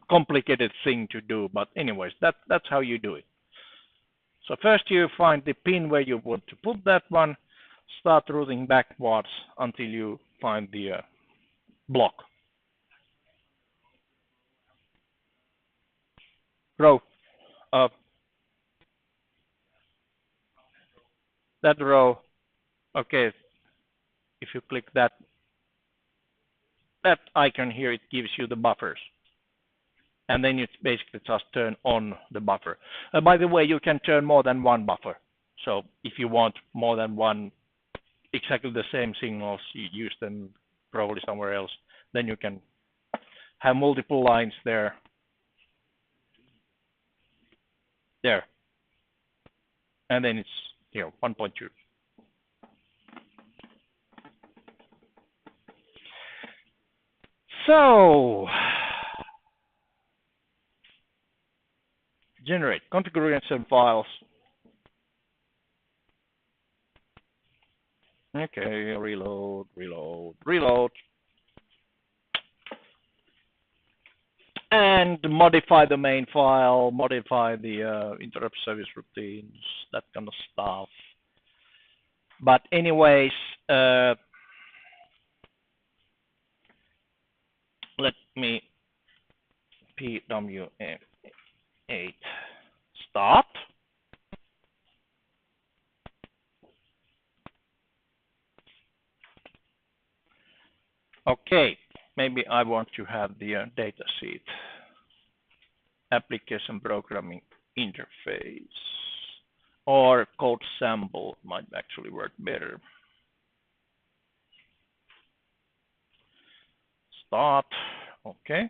complicated thing to do, but anyways, that's how you do it. So first you find the pin where you want to put that one, start routing backwards until you find the block. Row. That row. Okay. If you click that icon here, it gives you the buffers. And then you basically just turn on the buffer. By the way, you can turn more than one buffer. So if you want more than one, exactly the same signals, you use them probably somewhere else. Then you can have multiple lines there. There. And then it's 1.2. So generate configuration files. Okay, reload, reload, reload. And modify the main file, modify the interrupt service routines, that kind of stuff. But anyways, let me PWM8 start. Okay, maybe I want to have the data sheet, application programming interface, or code sample might actually work better. Start, okay.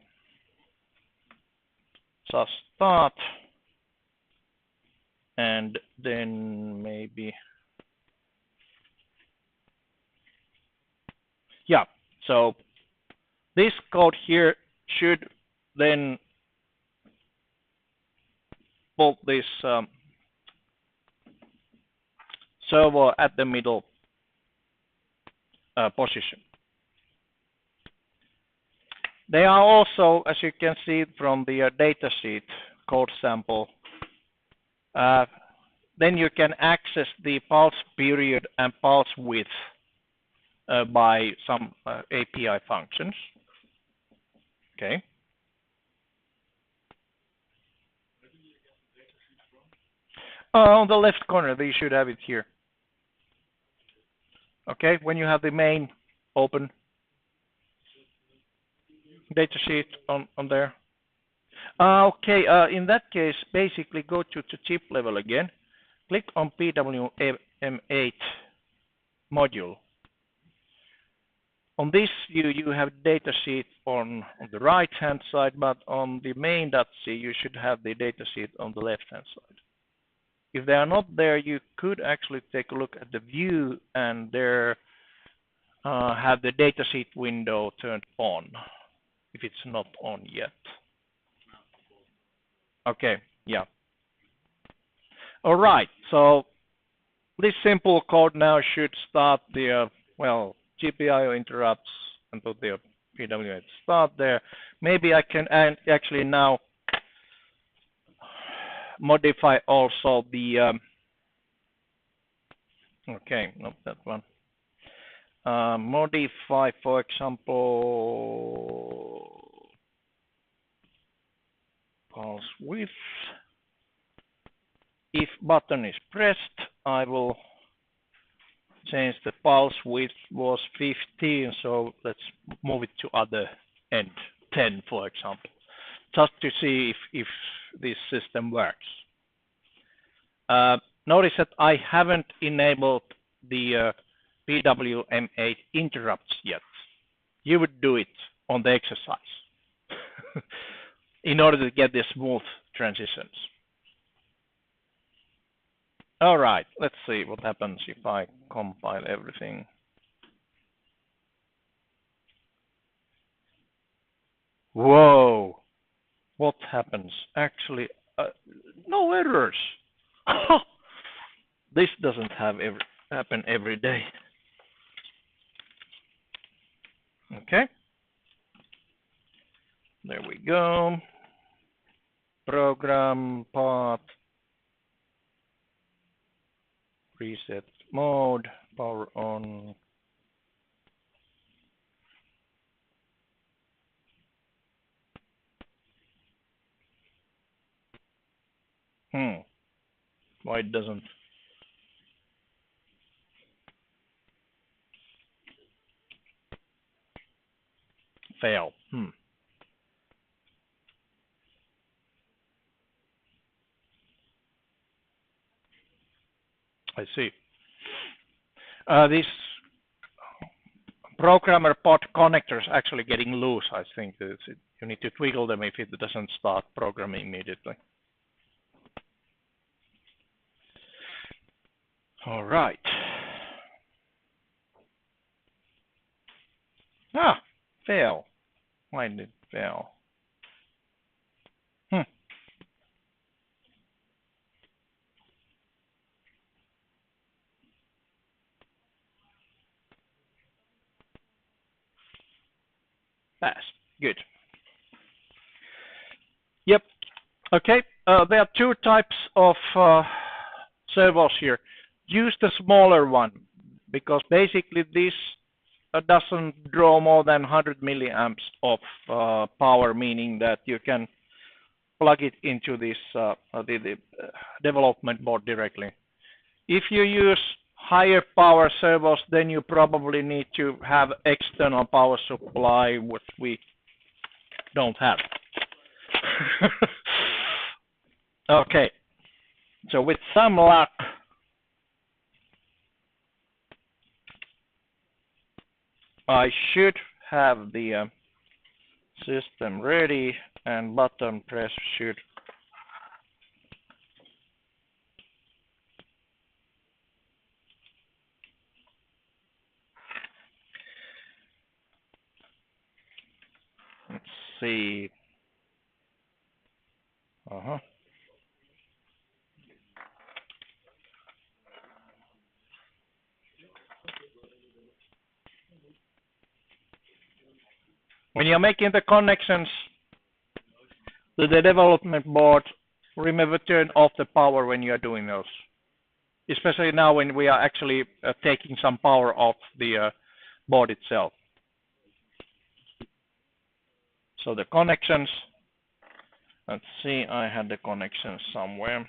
So start, and then maybe, yeah, so this code here should then put this server at the middle position. They are also, as you can see from the datasheet code sample, then you can access the pulse period and pulse width by some API functions. Okay. On the left corner, you should have it here. Okay, when you have the main open datasheet on there. Okay, in that case, basically go to chip level again. Click on PWM8 module. On this, you have datasheet on the right-hand side, but on the main.c, you should have the datasheet on the left-hand side. If they are not there, you could actually take a look at the view and there have the datasheet window turned on, if it's not on yet. Okay, yeah. All right, so this simple code now should start the, well, GPIO interrupts and put the PWM start there. Maybe I can actually now modify also the, okay, not that one. Modify, for example, pulse width. If button is pressed, I will change the pulse width was 15, so let's move it to other end, 10 for example, just to see if this system works. Notice that I haven't enabled the PWM8 interrupts yet. You would do it on the exercise in order to get the smooth transitions. All right, let's see what happens if I compile everything. Whoa, what happens? Actually, no errors. This doesn't happen every day. Okay, there we go. Program path, reset mode, power on. Why it doesn't fail? I see. This programmer pod connector is actually getting loose. I think you need to twiddle them if it doesn't start programming immediately. All right. Fail. Why did it fail? Pass. Good. Yep. Okay. There are two types of servos here. Use the smaller one because basically this doesn't draw more than 100 milliamps of power, meaning that you can plug it into this the development board directly. If you use higher power servos, then you probably need to have external power supply, which we don't have. Okay, so with some luck, I should have the system ready and button press should let's see. When you're making the connections to the development board, remember to turn off the power when you are doing those. Especially now when we are actually taking some power off the board itself. So the connections, let's see, I had the connections somewhere.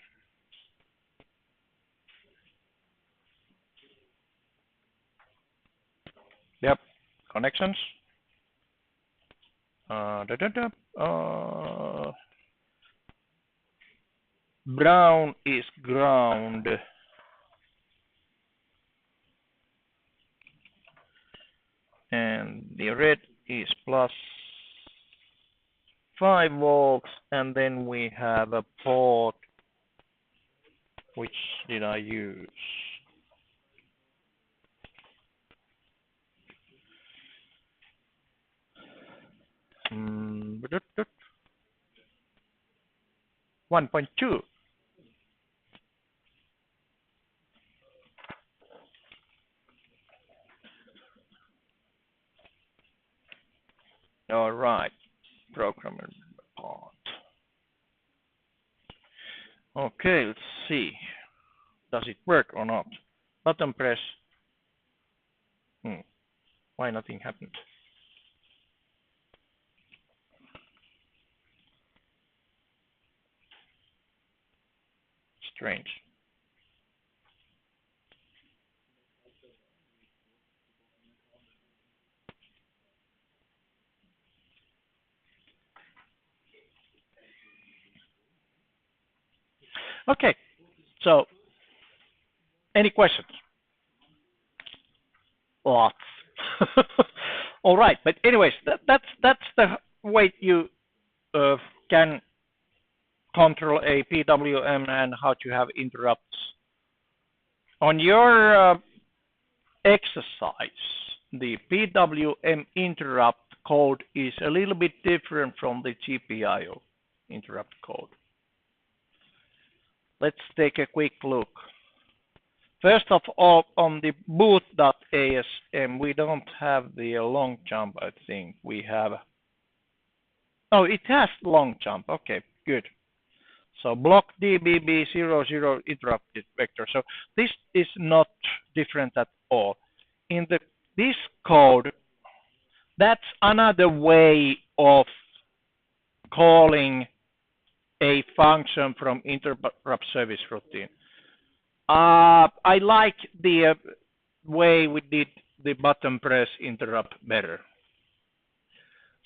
Yep, connections. Brown is ground. And the red is plus 5 volts, and then we have a port. Which did I use? Hmm. 1.2. All right, programmer part. Okay, let's see. Does it work or not? Button press. Why nothing happened? Strange. Okay, so any questions? Lots. All right, but anyways, that's the way you can control a PWM and how to have interrupts. On your exercise, the PWM interrupt code is a little bit different from the GPIO interrupt code. Let's take a quick look. First of all, on the boot.asm, we don't have the long jump, I think. We have... Oh, it has long jump. Okay, good. So block DBB00 interrupted vector. So this is not different at all. In this code, that's another way of calling a function from interrupt service routine. I like the way we did the button press interrupt better.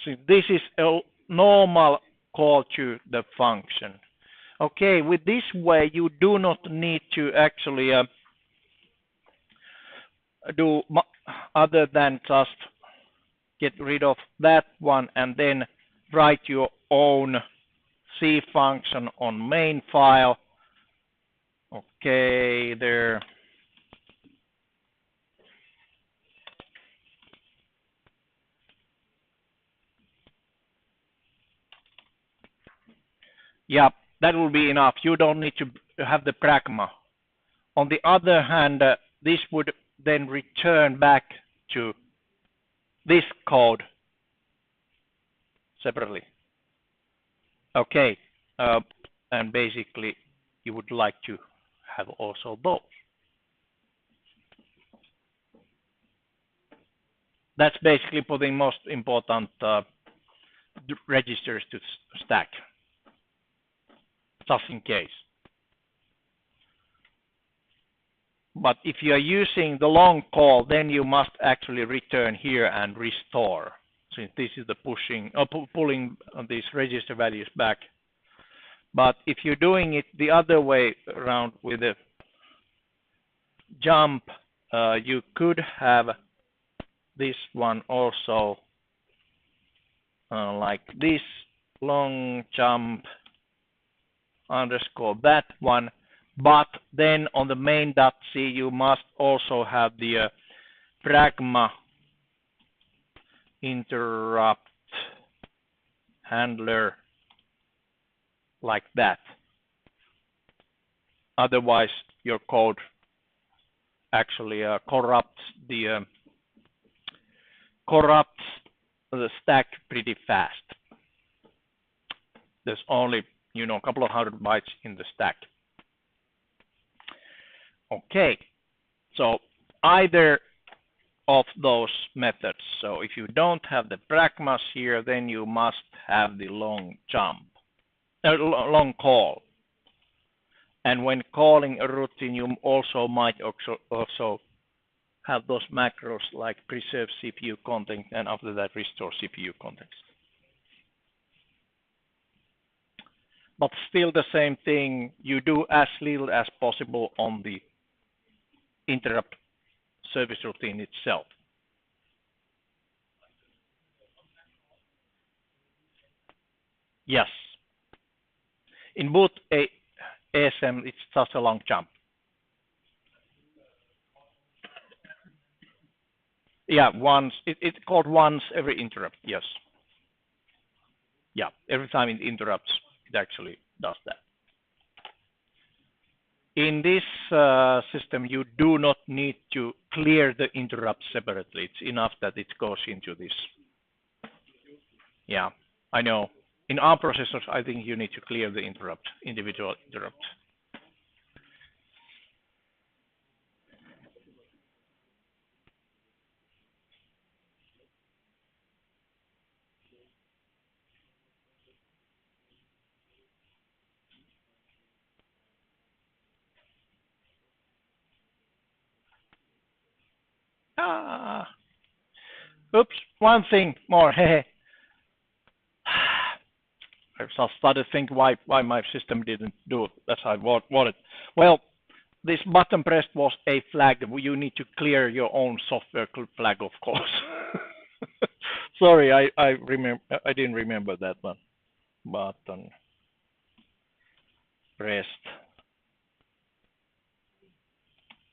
So this is a normal call to the function. Okay, with this way, you do not need to actually do other than just get rid of that one and then write your own C function on main file. Okay, there. Yeah, that will be enough. You don't need to have the pragma. On the other hand, this would then return back to this code. separately. Okay, and basically you would like to have also those. That's basically putting most important registers to stack, just in case. But if you are using the long call, then you must actually return here and restore. Since this is the pushing or pulling these register values back. But if you're doing it the other way around with a jump, you could have this one also like this long jump underscore that one. But then on the main.c, you must also have the pragma interrupt handler like that. Otherwise, your code actually corrupts the stack pretty fast. There's only a couple of hundred bytes in the stack. Okay, so either of those methods. So if you don't have the pragmas here, then you must have the long jump, long call. And when calling a routine, you also might also have those macros like preserve CPU content and after that restore CPU context. But still the same thing, you do as little as possible on the interrupt service routine itself. Yes. In boot ASM, it's just a long jump. Yeah, once it's called once every interrupt. Yes. Yeah, every time it interrupts, it actually does that. In this system, you do not need to clear the interrupt separately. It's enough that it goes into this. Yeah, I know. In ARM processors, I think you need to clear the individual interrupt. Oops, one thing more. I started to think why my system didn't do it as I wanted. Well, this button pressed was a flag. You need to clear your own software flag, of course. Sorry, I didn't remember that one. Button pressed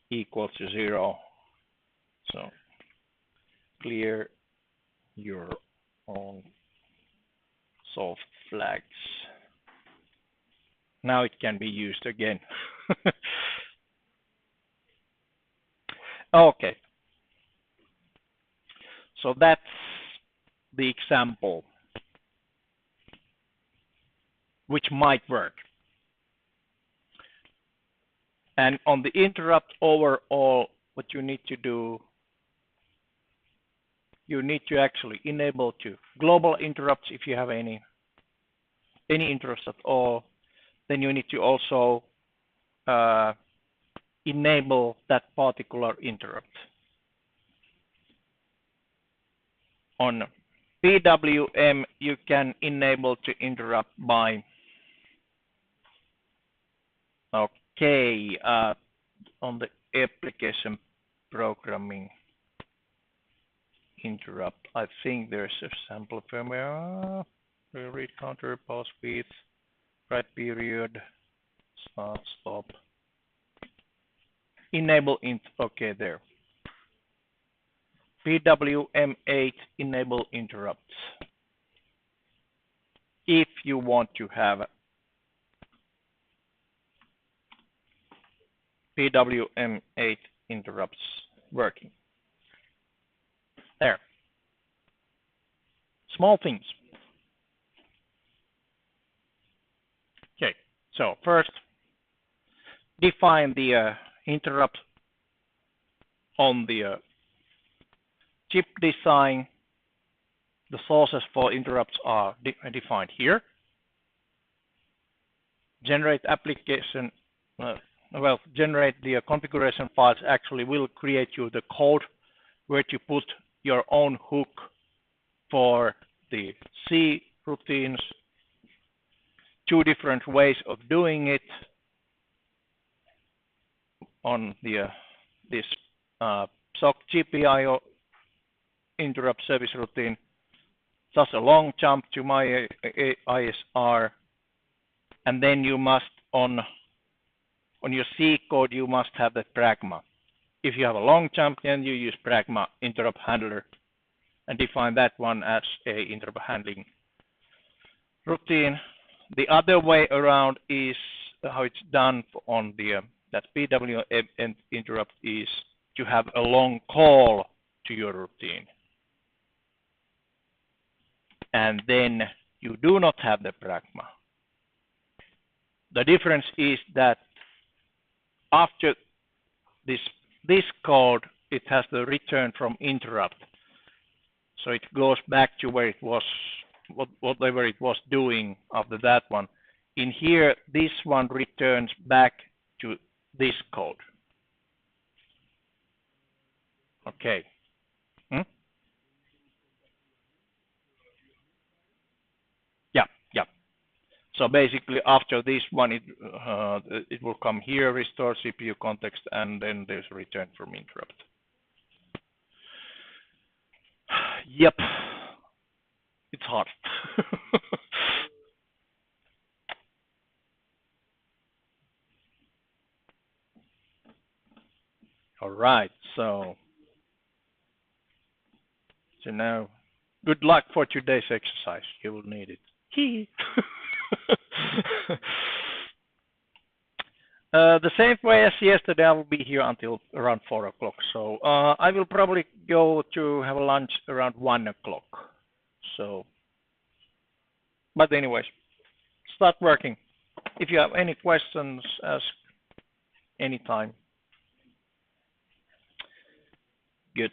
equals to 0. So clear your own soft flags. Now it can be used again. Okay. So that's the example which might work. And on the interrupt overall, what you need to do, you need to actually enable to global interrupts if you have any interrupts at all. Then you need to also enable that particular interrupt. On PWM, you can enable to interrupt by okay on the application programming interrupt. I think there's a sample firmware. Read counter, pause speed, write period, start, stop. Enable int. Okay, there. PWM8 enable interrupts. If you want to have PWM8 interrupts working. There. Small things. define the interrupt on the chip design. The sources for interrupts are defined here. Generate application, generate the configuration files actually will create you the code where to put your own hook for the C routines. Two different ways of doing it on the this PSoC GPIO interrupt service routine. Just a long jump to my ISR, and then you must on your C code you must have the pragma. If you have a long jump, then you use pragma interrupt handler and define that one as a interrupt handling routine. The other way around is how it's done on the that PWM interrupt is to have a long call to your routine. And then you do not have the pragma. The difference is that after this code, it has the return from interrupt. So it goes back to where it was, whatever it was doing after that one. In here, this one returns back to this code. Okay. Yeah. So basically, after this one, it will come here, restore CPU context, and then there's a return from interrupt. Yep. It's hard. All right. So now, good luck for today's exercise. You will need it. The same way as yesterday, I will be here until around 4 o'clock. So I will probably go to have a lunch around 1 o'clock. So, but anyways, start working. If you have any questions, ask anytime. Good.